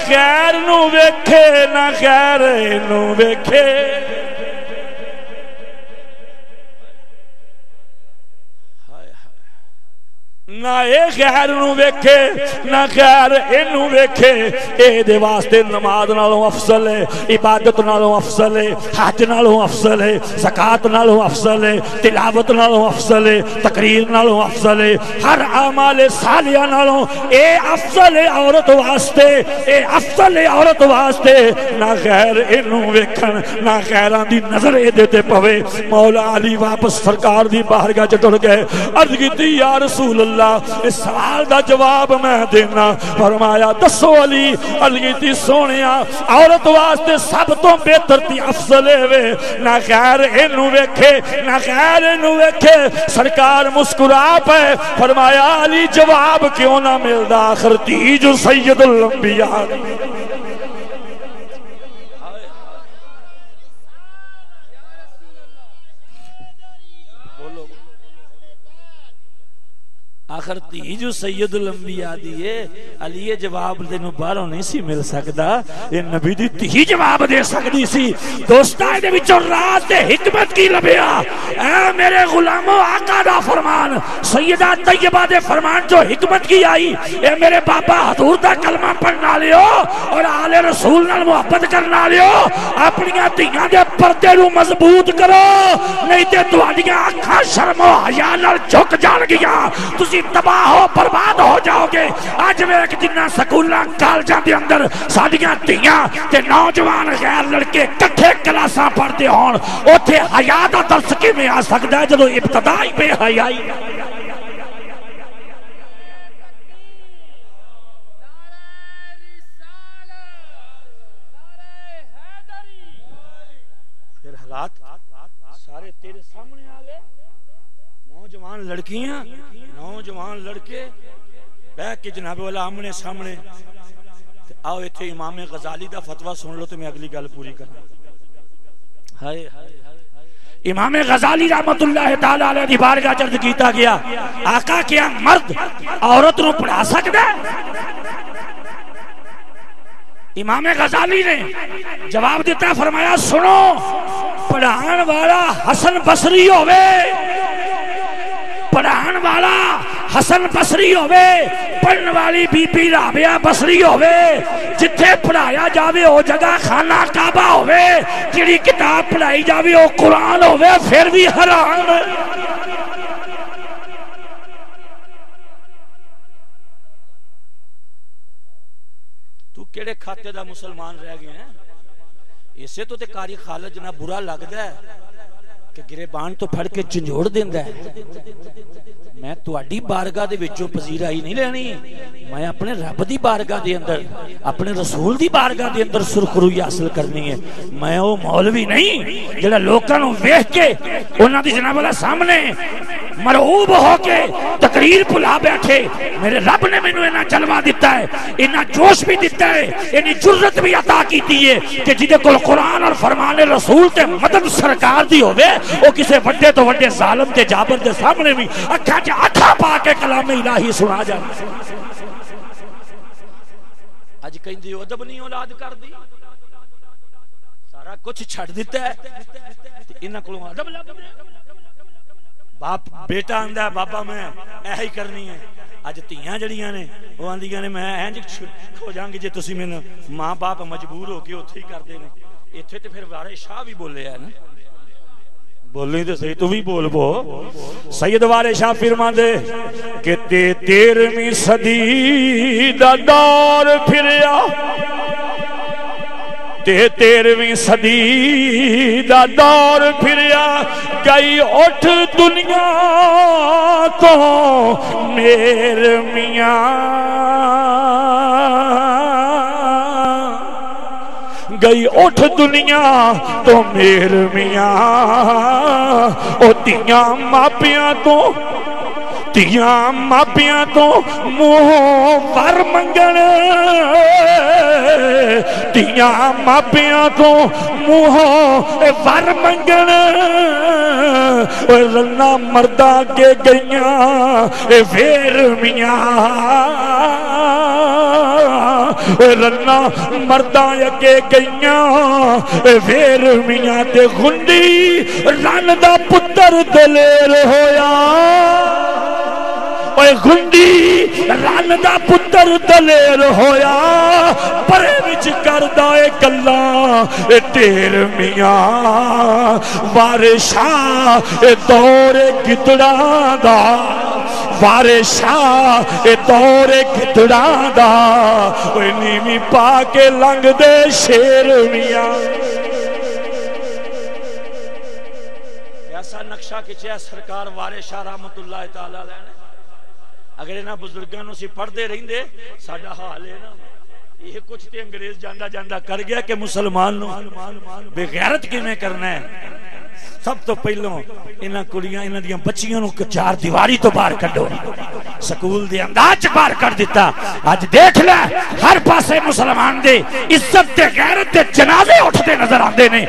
غیر نو ویکھے نہ غیر نو ویکھے۔ نہ اے غیر نو ویکھے نہ غیر اینو ویکھے۔ اے دے واسطے نماز نالوں افضل ہے، عبادت نالوں افضل ہے، حج نالوں افضل ہے، زکات نالوں افضل ہے، تلاوت نالوں افضل ہے، تقریر نالوں افضل ہے، ہر اعمال صالحہ نالوں اے افضل ہے عورت واسطے، اے افضل ہے عورت واسطے۔ نہ غیر اینو ویکھن نہ غیراں دی نظر اے دے تے پوے۔ مولا علی واپس سرکار دی بارگاہ چ ٹر گئے، عرض کیتی یا رسول اللہ اس سوال دا جواب میں دینا۔ فرمایا دسو علی۔ علی سونیا عورت واسطے سب تو بہتر تی افضل ہے نہ غیر اینو ویکھے نہ غیر اینو ویکھے۔ سرکار مسکرا پے، فرمایا علی جواب کیوں نہ ملدا؟ آخر تی جو سید الانبیاء۔ آخر تی جو سید الانبیاء دیئے علی جواب دینو باہروں نہیں سی مل سکتا، یہ نبی دی تی جواب دے سکتی سی۔ دوستہ دے وچوں رات دے حکمت کی لبیا، اے میرے غلاموں آقا دا فرمان، سیدہ طیبہ دے فرمان جو حکمت کی آئی، اے میرے بابا حضور دا کلمہ پڑھنا لیو اور آل رسول نال محبت کرنا لیو، اپنیاں تیاں دے پردے نو مضبوط کرو، نہیں تے تہاڈیاں اکھاں شرم و حیا نال جھک جان گیاں، تسی تباہ ہو برباد ہو جاؤ گے۔ آج میں جنہ سکولاں کالجاں دے اندر ساڈیاں تیاں تے نوجوان غیر لڑکے کٹھے کلاساں پڑھتے ہون، اوتھے حیا دا درس کیویں آ سکدا ہے جدوں ابتدائی بے حیائی۔ پھر حالات سارے تیرے سامنے آ گئے، نوجوان لڑکیاں نوجوان لڑکے بیٹھ کے جناب والا آمنے سامنے۔ آؤ ایتھے امام غزالی دا فتوہ سن لو تو میں اگلی گل پوری کرنا۔ امام غزالی رحمت اللہ تعالی علیہ دی بارگاہ چرد کیتا گیا، آقا کیا مرد عورت نو پڑھا سکتا ہے؟ امام غزالی نے جواب دیتا، فرمایا سنو، پڑھان والا حسن بصری ہوئے، پڑھان والا حسن بصری ہوئے، پڑھن والی بی بی رابعہ بصری ہوئے، جتھے پڑھایا جاوے او جگہ خانہ کعبہ ہوئے، جڑی کتاب پڑھائی جاوے او قرآن ہوئے، پھر بھی حرام۔ تو کیڑے کھاتے دا مسلمان رہ گئے ہیں؟ اسے تو تے قاری خالد جنہ برا لگدا ہے کہ گریبان تو پھڑ کے جھنجھوڑ دیندا ہے۔ میں تواڈی بارگاہ دے وچوں پذیرائی نہیں لینی، میں اپنے رب دی بارگاہ دے اندر اپنے رسول دی بارگاہ دے اندر سرخروئی حاصل کرنی ہے۔ میں او مولوی نہیں جڑا لوکاں نوں ویکھ کے انہاں دی جناب والا سامنے مرعوب ہو کے تقریر بھلا بیٹھے۔ میرے رب نے مینوں انہاں جلوہ دیتا ہے، انہاں جوش بھی دیتا ہے، انہاں جرت بھی عطا کیتی ہے کہ جدے کول قرآن اور فرمان رسول تے مدد سرکار دی ہوئے، وہ کسے وڈے تو وڈے ظالم تے جابر دے سامنے بھی اکھا چ اکھا پا کے کلام الہی سنا جائے۔ اج کہندی ادب نہیں اولاد کر دی، سارا کچھ چھڑ دیتا ہے انہاں کولوں ادب لب باپ بیٹا آندا بابا میں ایہی کرنی ہے اج تیاں جڑیاں نے وہ آندیاں نے میں انج ہو جاں گی جے تسی مینوں ماں باپ مجبور ہو کے اوتھے ہی کردے نے ایتھے تے پھر وارث شاہ بھی بولے ہے نا بولیں تو صحیح تو بھی بول بو سید وارث شاہ فرماندے کہ 13ویں صدی دا دور پھریا 13ویں صدی دا دور پھریا گئی اٹھ دنیا تو میرے میاں گئی اٹھ دنیا تو میرے میاں او تیاں ماپیاں تو منہ ور منگن تیاں ماپیاں تو منہ ور منگن رنا مردہ کے گئیاں ویر میاں رنا مردہ کے گئیاں ویر میاں تے گھنڈی رن دا پتر دلیر ہویا گھنڈی رن دا پتر دلیر ہویا پرے وچ کردہ کلا تیر میاں وارث شاہ دور گدڑاں دا وارث شاہ دور گدڑاں دا نیوی پا کے لنگ دے شیر میاں ایسا نقشہ کچھے سرکار وارث شاہ رحمت اللہ تعالیٰ علیہ نے اگر انہاں بزرگانوں سے پڑھتے رہیں دے ساڑھا حال ہے نا یہ کچھ تے انگریز جاندہ کر گیا کہ مسلمان بے غیرت کی میں کرنا ہے سب تو پہلوں انہاں کڑیاں انہاں دیاں بچیاں نو چار دیواری تو باہر کڈو سکول دے انداز باہر کر دیتا آج دیکھ لے ہر پاسے مسلمان دے عزت دے غیرت دے جنازے اٹھتے نظر آندے نے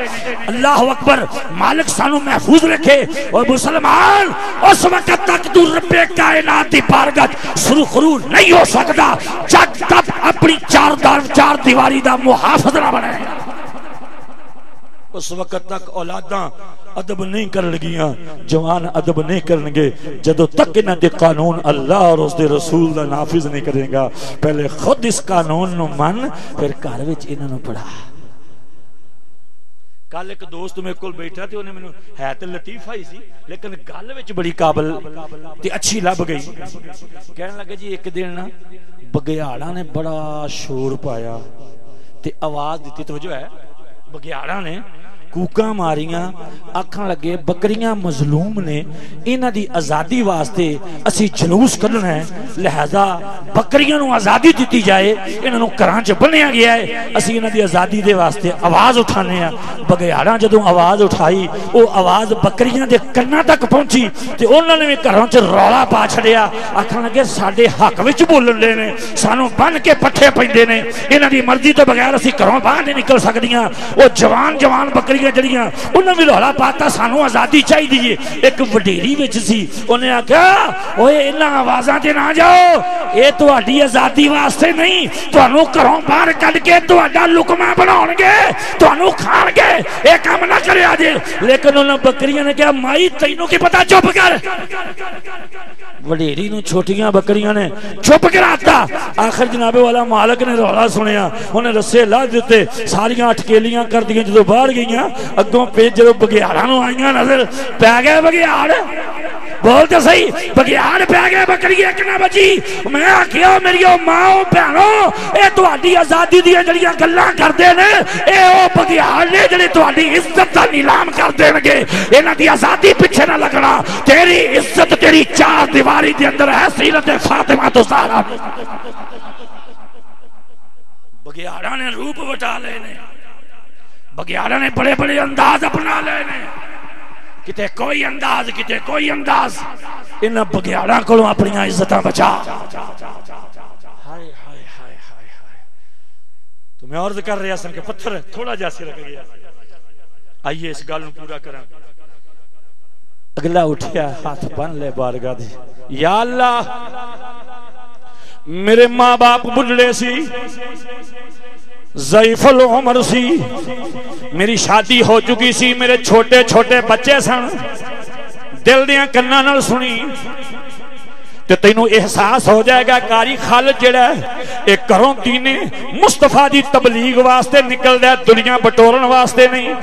اللہ اکبر مالک سانو محفوظ رکھے اور مسلمان اس وقت تک تو رب کائنات دی بارگاہ سرخرو نہیں ہو سکتا جب تک اپنی چار دیواری دا محافظ نہ بنے اس وقت تک اولاداں ادب نہیں کر لگیاں جوان ادب نہیں کرنگے جدو تک انہاں دے قانون اللہ اور اس دے رسول دا نافذ نہیں کریں گا پہلے خود اس قانون نو من پھر گھر وچ انہاں نو پڑھا کل ایک دوست میرے کول بیٹھا تے انہیں مینوں ہے تے لطیفہ ہی سی لیکن گل وچ بڑی قابل تے اچھی لب گئی کہنے لگا جی ایک دن نا بگیاڑاں نے بڑا شور پایا تے آواز دیتی توجہ ہے بگیاڑاں نے کوکاں ماریاں آکھاں لگے بکریاں مظلوم نے انہاں دی آزادی واسطے اسی جلوس کرنا ہے لہذا بکریاں نو آزادی دیتی جائے انہاں نو گھراں چ بنیا گیا ہے اسی انہاں دی آزادی دے واسطے آواز اٹھانے ہیں بگیاڑاں جدوں آواز اٹھائی او آواز بکریاں دے کناں تک پہنچی تے انہاں نے بھی گھراں چ رولا پا چھڑیا آکھاں لگے ساڈے حق وچ بولن دے نے سانو بن کے پٹھے پیندے نے انہاں دی مرضی تو بغیر اسی گھروں باہر نہیں نکل سکدیاں او جوان بکریاں جڑیاں انہاں بھی رولا پاتا سانو آزادی چاہی دیئے ایک وڈیری وچ سی انہیں آکھا اوے انہاں آوازاں تے نہ جاؤ اے تہاڈی آزادی واسطے نہیں تانوں گھروں باہر کڈ کے تہاڈا لقمہ بناؤن گے تانوں کھان گے اے کام نہ کریا جے لیکن انہاں بکریاں نے کہا مائی تینوں کی پتہ چپ کر وڈیری نو چھوٹیاں بکریاں نے چپ کراتا آخر جناب والا مالک نے رولا سنیا انہیں رسے لا دیتے ساریاں اٹکیلیاں کر دیا جدو باہر گئیاں اگوں پہ جدو بگیاڑاں نو آئیاں نظر پہ گئے بگیاڑ بولتے صحیح بگیاڑ پہ گئے بکری ایک نہ بچی میں آکھیا میریو ماں بہنوں اے تہاڈی آزادی دی جڑیاں گلاں کردے نے اے او بگیاڑ نے جڑے تہاڈی عزت دا نیلام کر دین گے انہاں دی آزادی پیچھے نہ لگنا تیری عزت تیری چار دیواری دے اندر ہے سیرت فاطمہ تو زہرا بگیاڑاں نے روپ وٹا لے نے بگیاڑاں نے بڑے بڑے انداز اپنا لے نے کتے کوئی انداز انہاں بگیاڑاں کولوں اپنی عزتاں بچا ہائے ہائے ہائے ہائے تو میں عرض کر رہا سن کہ پتھر تھوڑا جا سے رکھ گیا آئیے اس گل نو پورا کراں اگلا اٹھیا ہاتھ بن لے بارگاہ دی یا اللہ میرے ماں باپ بڑھڑے سی ضعیف العمر سی میری شادی ہو چکی سی، میرے چھوٹے چھوٹے بچے سن، دل دیاں کناں نال سنی تے تینوں احساس ہو جائے گا قاری خالد جڑا ہے ایک گھروں دین مصطفیٰ دی تبلیغ واسطے نکل دے، دنیا بٹورن واسطے نہیں۔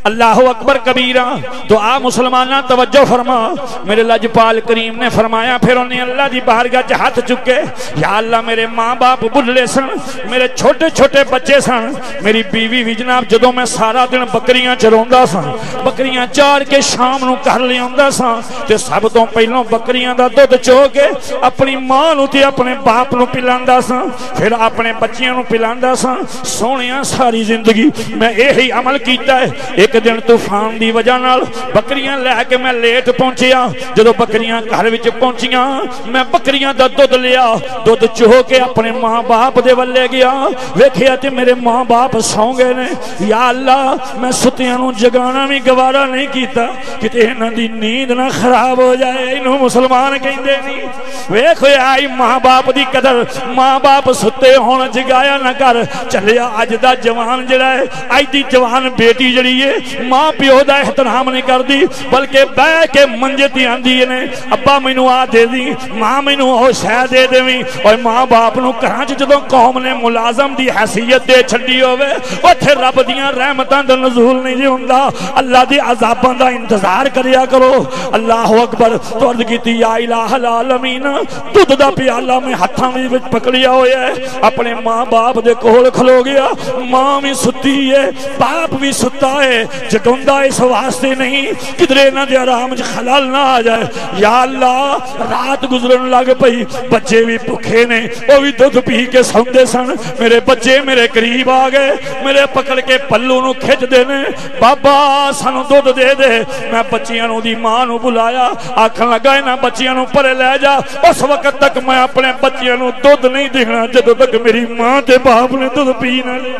اللہ اکبر کبیرہ۔ دعا مسلمانہ توجہ فرما، میرے لجپال کریم نے فرمایا، پھر انہیں اللہ دی بارگاہ چ ہاتھ چکے، یا اللہ میرے ماں باپ بلے سن، میرے چھوٹے چھوٹے بچے سن، میری بیوی بھی جناب جدوں میں سارا دن بکریاں چروندا سا، بکریاں چار کے شام نو گھر لے آندا سا تے سب تو پہلوں بکریاں دا دودھ چو کے اپنی ماں نو تے اپنے باپ نو پلاندا سا، پھر اپنے بچیاں نو پلاندا سا۔ سونیاں ساری زندگی میں یہی عمل کیتا ہے۔ ایک دن طوفان دی وجہ نال بکریاں لے کے میں لیٹ پہنچیا، جدو بکریاں گھر وچ پہنچیاں میں بکریاں دا دودھ لیا، دودھ چو کے اپنے ماں باپ دے ولے گیا، ویکھیا تے میرے ماں باپ سو گئے نے۔ یا اللہ میں ستیاں نو جگانا بھی گوارا نہیں کیتا کہ انہاں دی نیند نہ خراب ہو جائے، انہوں مسلمان کہندے نہیں۔ ویکھو آئی ماں باپ دی قدر، ماں باپ ستے ہون جگایا نہ کر۔ چلیا اج دا جوان جڑا ہے، اج دی جوان بیٹی جڑی ہے ماں پیو دا احترام نہیں کر دی، بلکہ بہ کے منجے تے آندی نے ابا مینوں آ دے دی، ماں مینوں او شے دے دیویں۔ اور ماں باپ نو گھراں چ جدوں قوم نے ملازم دی حیثیت دے چھڈی ہوے، اوتھے رب دیاں رحمتاں دا نزول نہیں جی ہوندا، اللہ دی عذاباں دا انتظار کریا کرو۔ اللہ اکبر۔ تو عرض کیتی یا الہ العالمین، دودھ دا پیالہ میں ہتھاں وچ پکڑیا ہویا ہے، اپنے ماں باپ دے کول کھلو گیا، ماں بھی ستی ہے باپ بھی ستا ہے، جگوندا اس واسطے نہیں کدرے نہ دے آرام چ خلل نہ آ جائے۔ یا اللہ رات گزرن لگ پئی، بچے بھی بھکھے نے، وہ بھی دودھ پی کے سوندے سن، میرے بچے میرے قریب آ گئے، میرے پکڑ کے پلو نو کھچ دے نے، بابا سانو دودھ دے دے۔ میں بچیاں نو دی ماں نو بلایا، آکھن لگا انہاں بچیاں نو پرے لے جا، اس وقت تک میں اپنے بچیاں نو دودھ نہیں دینا جدوں تک میری ماں تے باپ نے دودھ پی نہ لے۔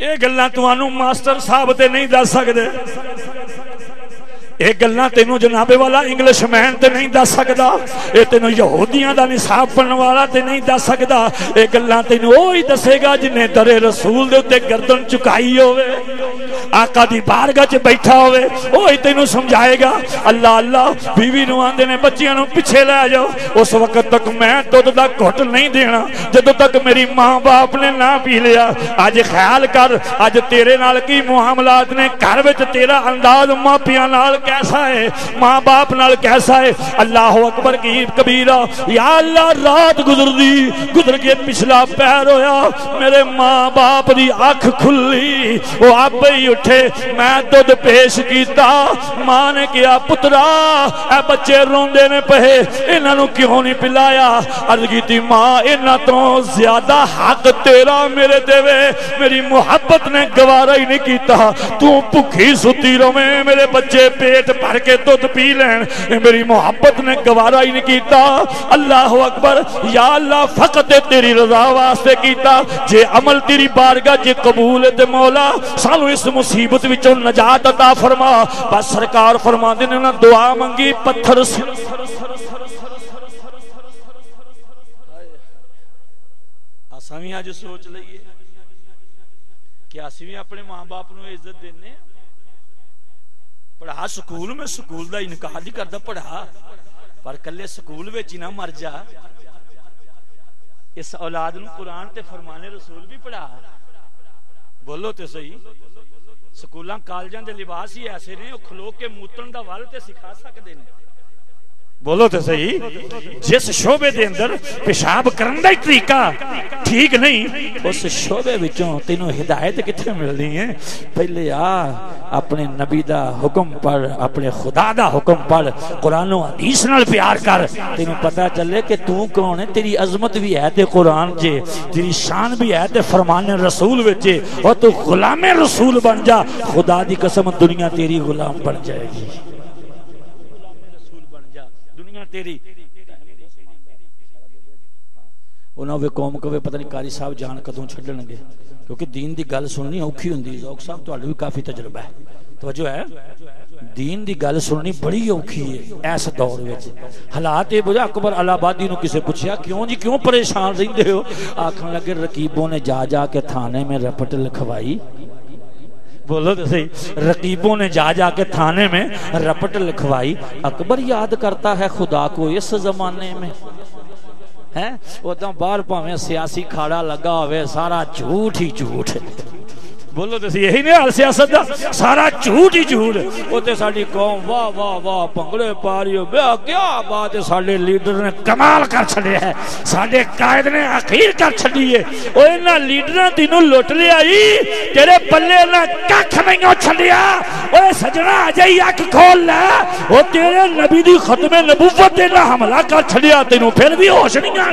یہ گلاں تانوں ماسٹر صاحب تے نہیں دس سکدے، یہ گلاں تینوں جناب والا انگلش مین تے نہیں دس سکدا، یہ تینوں یہودیاں دا نصاب پڑھن والا تے نہیں دس سکدا، یہ گلاں تینوں وہی دسے گا جنہیں در رسول دے اُتے گردن چکائی ہوئے، آقا دی بارگاہ چ بیٹھا ہوئے، وہی تینوں سمجھائے گا۔ اللہ اللہ بیوی نو آندے نے بچیاں نو پیچھے لے جاؤ، اس وقت تک میں دودھ دا گھٹ نہیں دینا جدوں تک میری ماں باپ نے نہ پی لیا۔ آج خیال کر آج تیرے نال کی معاملات نے، گھر وچ تیرا انداز ماپیاں نال کیسا ہے، ماں باپ نال کیسا ہے۔ اللہ اکبر کی کبیرہ۔ یا اللہ رات گزر کے پچھلا پہر ہویا، میرے ماں باپ دی آنکھ کھلی، وہ آپ ہی اٹھے، میں دودھ پیش کیتا، ماں نے کیا پترا اے بچے روندے نے پہے، انہاں نو کیوں نہیں پلایا؟ عرض کیتی ماں انہاں تو زیادہ حق تیرا میرے تے وے، میری محبت نے گوارا ہی نہیں کیتا، تو بھکھی ستی رویں میرے بچے پیٹ بھر کے دودھ پی لین، میری محبت نے گوارا ہی نہیں کیتا۔ اللہ اکبر۔ یا اللہ فقط تیری رضا واسطے کیتا، جے عمل تیری بارگاہ جے قبول تے مولا سانو اس مصیبت وچوں نجات عطا فرما۔ بس سرکار فرما دے نے دعا منگی پتھر سے اساں اج سوچ لئیے کہ اسی اپنے ماں باپ نو عزت دینے، پڑھا سکول میں سکول دا انکار نہیں کردا، پڑھا پر کلے سکول وچ نہ مر جا۔ اس اولاد نو قرآن تے فرمان رسول بھی پڑھا، بولو تے صحیح۔ سکولاں کالجاں دے لباس ہی ایسے نے، وہ کھلو کے موتن دا ول تے سکھا سکدے نے، بولو تے صحیح۔ جس شعبے دے اندر پیشاب کرن دا طریقہ ٹھیک نہیں، اس شعبے وچوں تینوں ہدایت کتھے ملنی ہے؟ پہلے اپنے نبی دا حکم پڑھ، اپنے خدا دا حکم پڑھ، قرآن و حدیث نال پیار کر، تینوں پتہ چلے کہ تو کون ہے، تیری عظمت بھی ہے تے قرآن جے، تیری شان بھی ہے تے فرمان رسول وچے، اور تو غلام رسول بن جا، خدا دی قسم دنیا تیری غلام بن جائے گی، تیری انہوں نے قوم کو پتہ نہیں قاری صاحب جان کدوں چھڈن گے، کیونکہ دین دی گل سننی اوکھی ہوندی ہے۔ ذوق صاحب تہاڈا بھی کافی تجربہ ہے، توجہ ہے، دین دی گل سننی بڑی اوکھی ہے اس دور وچ حالات یہ بجا اکبر الہبادی نو کسے پوچھیا کیوں جی کیوں پریشان رہندے ہو آکھن لگے رقیبوں نے جا جا کے تھانے میں رپٹ لکھوائی بولو تو صحیح رقیبوں نے جا جا کے تھانے میں رپٹ لکھوائی اکبر یاد کرتا ہے خدا کو اس زمانے میں ہے وہ تو باہر پاویں سیاسی کھاڑا لگا ہوئے سارا جھوٹ ہی جھوٹ بولو تو یہی نہیں حال سیاست دا سارا جھوٹ ہی جھوٹ وہ تے ساڈی قوم واہ واہ واہ پنگڑے پا رہی ہو بیا کیا بات ہے ساڈے لیڈر نے کمال کر چھڑیا ہے ساڈے قائد نے اخیر کر چھڑی ہے او انہاں لیڈراں تینوں لٹ لیا تیرے پلے نہ ککھ نہیں چھڑیا اوے سجنا اجے اکھ کھول لے او تیرے نبی دی ختم نبوت تے نہ حملہ کر چھڑیا تینوں پھر بھی ہوش نہیں آ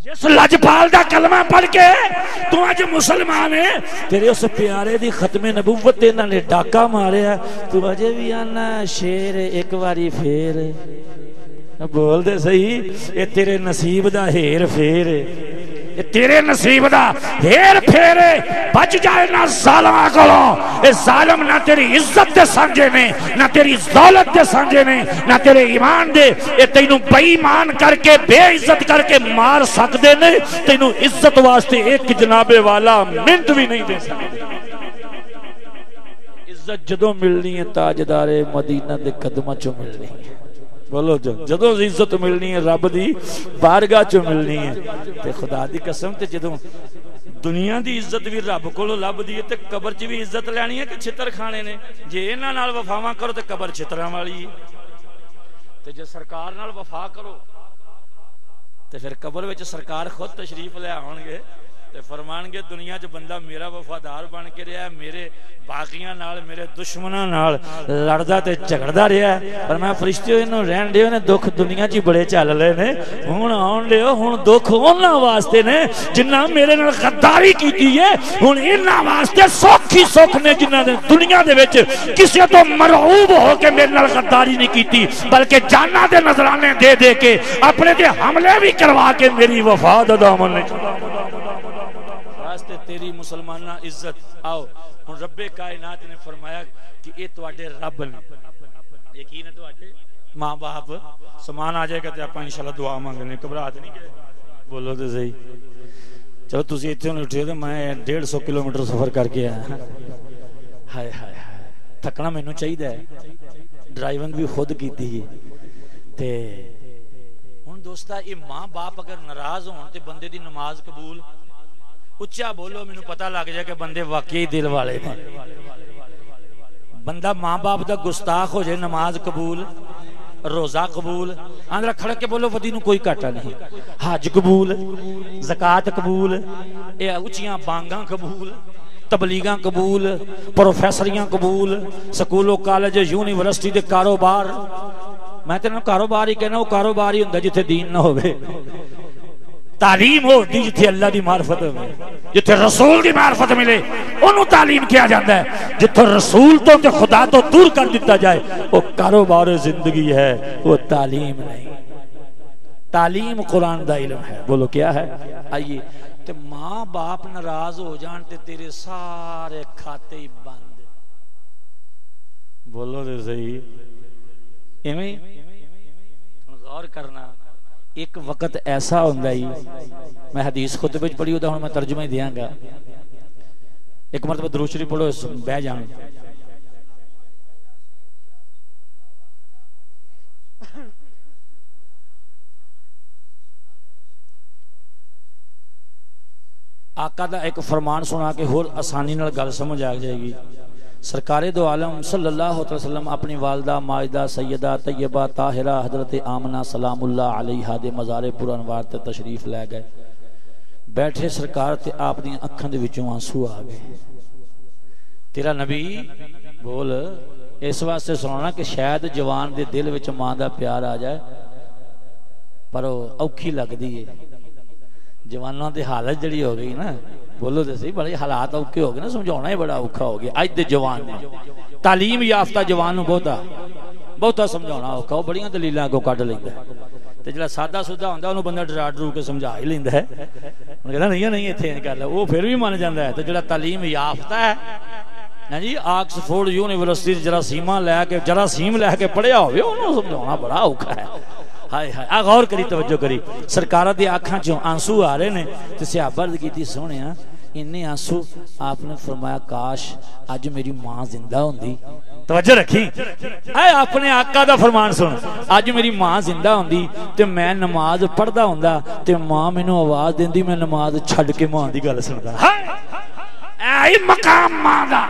جس لجپال دا کلمہ پڑھ کے تو آج مسلمان ہے تیرے اس پیارے دی ختم نبوت انہاں نے ڈاکہ ماریا تو اجے بھی آنا شیر ایک باری پھر بول دے صحیح یہ تیرے نصیب دا ہیر پھیر یہ تیرے نصیب دا ہیر پھیرے بچ جائے نہ ظالمہ کولوں اے ظالم نہ تیری عزت دے سمجھے نے نہ تیری دولت دے سمجھے نے نہ تیرے ایمان دے اے تینوں بے ایمان کر کے بے عزت کر کے مار سکدے نے تینوں عزت واسطے ایک جناب والا منٹ بھی نہیں دے سکتے عزت جدوں ملنی ہے تاجدار مدینہ دے قدمہ چوں ملنی ہے بولو جدوں عزت ملنی ہے رب دی بارگاہ چوں ملنی ہے تے خدا دی قسم تے جدوں دنیا دی عزت بھی رب کولوں لب دی تے قبر چ بھی عزت لینی ہے کہ چھتر کھانے نے جے انہاں نال وفاواں کرو تے قبر چھتراں والی ہے تے جے سرکار نال وفا کرو تے پھر قبر وچ سرکار خود تشریف لے آون گے تے فرمان گے دنیا چ بندہ میرا وفادار بن کے رہیا ہے میرے باقیاں نال میرے دشمناں نال لڑدا تے جھگڑدا رہیا ہے پر میں فرشتے انہوں رہن دیو نے دکھ دنیا چ بڑے چل لے نے ہن آن دیو ہن دکھ انہاں واسطے نے جنہاں میرے نال غداری کیتی ہے ہن انہاں واسطے سکھ ہی سکھ نے جنہاں نے دنیا دے وچ کسے تو مرعوب ہو کے میرے نال غداری نہیں کیتی بلکہ جاناں دے نذرانے دے دے کے اپنے تے حملے بھی کروا کے میری وفا دا دامن نے تیری مسلمانہ عزت آؤ ہن رب کائنات نے فرمایا کہ اے تواڈے رب نے یقین ہے تواڈے ماں باپ سامان آ جائے گا تے اپاں انشاءاللہ دعا مانگنے گھبراہٹ نہیں کہ بولو تے صحیح چلو تسی ایتھے نہیں اٹھے تے میں 150 کلومیٹر سفر کر کے آیا ہائے ہائے ہائے تھکنا مینوں چاہیدا ہے ڈرائیونگ بھی خود کیتی ہے تے ہن دوستا یہ ماں باپ اگر ناراض ہون تے بندے دی نماز قبول اچھا بولو مینوں پتہ لگ جائے کہ بندے واقعی دل والے ہیں بندہ ماں باپ دا گستاخ ہو جائے نماز قبول روزہ قبول اندر کھڑ کے بولو ودی نو کوئی کاٹا نہیں حج قبول زکات قبول اے اچھیاں بانگاں قبول تبلیغاں قبول پروفیسریاں قبول سکولوں کالج یونیورسٹی دے کاروبار میں تینوں کاروبار ہی کہنا وہ کاروبار ہی ہوندا جتھے دین نہ ہوئے تعلیم ہو دی جتھے اللہ دی معرفت ملے جتھے رسول دی معرفت ملے انہوں تعلیم کیا جاتا ہے جتھے رسول تو تے خدا تو دور کر دیتا جائے وہ کاروبار زندگی ہے وہ تعلیم نہیں تعلیم قرآن دا علم ہے بولو کیا ہے آئیے تے ماں باپ ناراض ہو جان تے تیرے سارے کھاتے ہی بند بولو تے صحیح ایویں غور کرنا ایک وقت ایسا ہوندا ہی میں حدیث خطبے وچ پڑھی ہوتا ہوں میں ترجمہ ہی دیاں گا ایک مرتبہ درود شریف پڑھو بہ جان آقا دا ایک فرمان سنا کے ہور آسانی نال گل سمجھ آ جائے گی سرکار دو عالم صلی اللہ علیہ وسلم اپنی والدہ ماجدہ سیدہ طیبہ طاہرہ حضرت آمنہ سلام اللہ علیہا دے مزار پر انوار تے تشریف لے گئے بیٹھے سرکار تے آپ دی اکھاں دے وچوں آنسو آ گئے تیرا نبی بول اس واسطے سنانا کہ شاید جوان دے دل وچ ماں دا پیار آ جائے پر اوکھی لگ دی ہے جوانوں دی حالت جڑی ہو گئی نا بولو دے صحیح بڑے حالات اوکے ہو گئے نا سمجھونا ہی بڑا اوکھا ہو گیا اج دے جوان نے تعلیم یافتہ جوان نو بہتا سمجھونا اوکھا وہ بڑیاں دلیلاں کو کڈ لیندا تے جڑا سادہ سودہ ہوندا اونوں بندہ ڈرا ڈرو کے سمجھا ہی لیندا ہے، انہوں کہنا نہیں ایتھے نہیں گل، وہ پھر بھی مان جاندا ہے۔ تے جڑا تعلیم یافتہ ہے نا جی، آکسفورڈ یونیورسٹی جراثیمہ جراثیم لے کے پڑھیا ہوئے، انہوں سمجھانا بڑا اوکھا ہے۔ ہائے ہائے، غور کری، توجہ کری، سرکارہ دی آنکھاں چوں آنسو آ رہے نے تے صحابہ عرض کیتی سونیا انہیں آنسو، آپ نے فرمایا کاش آج میری ماں زندہ ہوندی۔ توجہ رکھی، اے اپنے آقا دا فرمان سن، آج میری ماں زندہ ہوندی تے میں نماز پڑھدا ہوندا تے ماں مینوں آواز دیندی، میں نماز چھڈ کے ماں دی گل سندا۔ اے مقام ماں دا،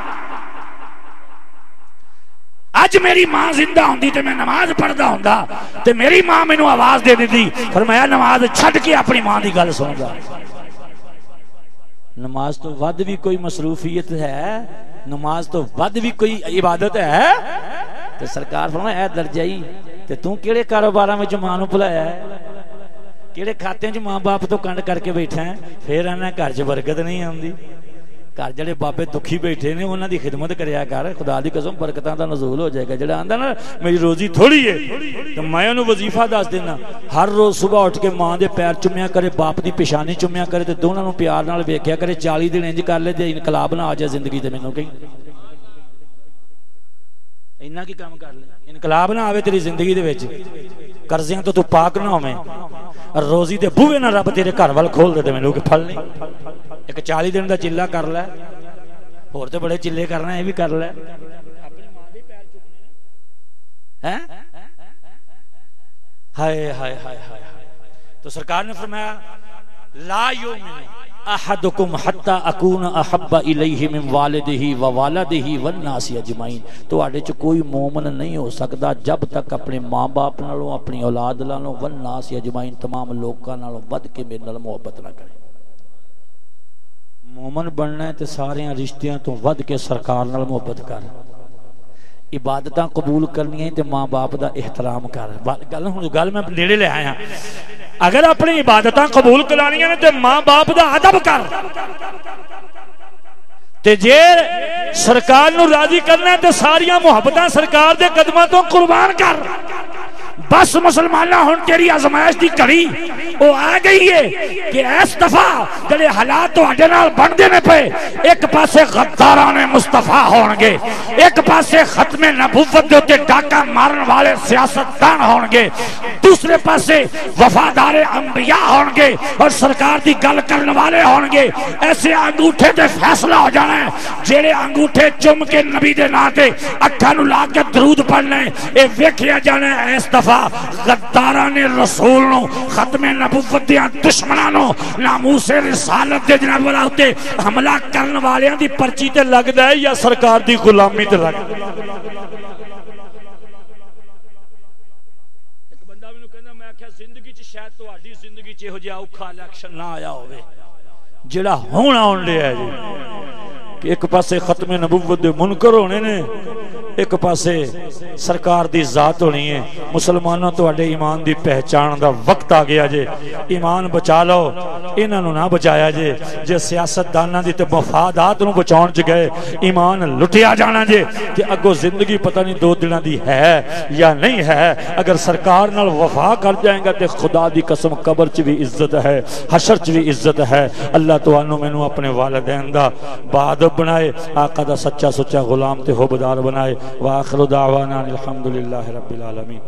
اج میری ماں زندہ ہوندی تے میں نماز پڑھدا ہوندا تے میری ماں مینوں آواز دے دیندی، فرمایا نماز چھڈ کے اپنی ماں دی گل سندا۔ نماز تو ود بھی کوئی مصروفیت ہے، نماز تو ود بھی کوئی عبادت ہے تے سرکار فرمایا اے درجائی تے تو کیڑے کاروباراں وچ ماں نوں بھلایا ہے، کیڑے کھاتے چ ماں باپ تو کنڈ کر کے بیٹھا ہے، پھر آنا گھر چ برکت نہیں آندی۔ گھر جڑے بابے دکھی بیٹھے نے انہاں دی خدمت کریا کر، خدا دی قسم برکتاں دا نزول ہو جائے گا۔ جڑا آندا نا میری روزی تھوڑی ہے تے میں اونوں وظیفہ دس دینا، ہر روز صبح اٹھ کے ماں دے پیر چومیا کرے، باپ دی پیشانی چومیا کرے تے دونوں نوں پیار نال ویکھیا کرے، 40 دن انج کر لے تے انقلاب نہ آ جائے زندگی تے، مینوں کہیں اینا کی کام کر لے، انقلاب نہ آوے تیری زندگی دے وچ، قرضیاں تو پاک نہ ہوویں، روزی دے بوئے نہ رب تیرے گھر وال کھول دے تے مینوں کہ پھل نہیں۔ ایک 40 دن دا چلہ کر لے، اور تے بڑے چلے کرنا ہے بھی کر لے، اپنی ماں دے پیر چومنے ہیں۔ ہائے ہائے ہائے ہائے، تو سرکار نے فرمایا لا یؤمن احدکم حتی اکون احب الیہ من والدہ ووالدہ والناس اجمعین، تو آڑے چ کوئی مومن نہیں ہو سکتا جب تک اپنے ماں باپ نالوں، اپنی اولاد نالوں، والناس اجمعین تمام لوکاں نالوں ود کے میرے نال محبت نہ کرے۔ مومن بننا ہے تے سارے رشتیاں تو ود کے سرکار نال محبت کر، عبادتاں قبول کرنی ہے تے ماں باپ دا احترام کر۔ گل میں نیڑے لے آیا، اگر اپنی عبادتاں قبول کرانی ہیں تے ماں باپ دا ادب کر، تے جے سرکار نو راضی کرنا ہے تے ساریاں محبتاں سرکار دے قدماں تو قربان کر۔ بس مسلمانہ ہن تیری آزمائش دی کڑی وہ آ گئی ہے کہ اس دفعہ جڑے حالات تواڈے نال بندے نے پے، ایک پاسے غداران مصطفیٰ ہون گے، ایک پاسے ختم نبوت دے اوتے ڈاکا مارن والے سیاستدان ہون گے، دوسرے پاسے وفادار انبیاء ہون گے اور سرکار دی گل کرن والے ہون گے۔ ایسے انگوٹھے تے فیصلہ ہو جانا ہے، جڑے انگوٹھے چم کے نبی دے نام تے اکھاں نوں لا کے درود پڑھنا ہے، اے ویکھیا جانا ہے اس دفعہ غداران رسول نو، ختم نبوت دیاں دشمناں نو، ناموس رسالت دے جناب والا ہوتے حملہ کرن والیاں دی پرچی تے لگدا ہے یا سرکار دی غلامی تے لگدا ہے۔ ایک بندہ مینوں کہندا میں آکھیا زندگی چ شاید تہاڈی زندگی چ ہو جا اوکھا الیکشن نہ آیا ہوے جڑا ہون آن لیا جی، کہ ایک پاسے ختم نبوت دے منکر ہونے نے، ایک پاسے سرکار دی ذات ہونی ہے۔ مسلمانوں تو اڈے ایمان دی پہچان دا وقت آ گیا جے، ایمان بچا لو، انہاں نو نہ بچایا جے، جے سیاستداناں دی تے مفادات نو بچاؤن چ گئے ایمان لٹیا جانا جے، تے اگوں زندگی پتہ نہیں 2 دناں دی ہے یا نہیں ہے۔ اگر سرکار نال وفا کر جائیں گا تے خدا دی قسم قبر چ بھی عزت ہے، حشر چ بھی عزت ہے۔ اللہ تانوں مینوں اپنے والدین دا بعد بنائے، آقا دا سچا سچا غلام تے حبدار بنائے۔ وآخر دعوانا الحمدللہ رب العالمین۔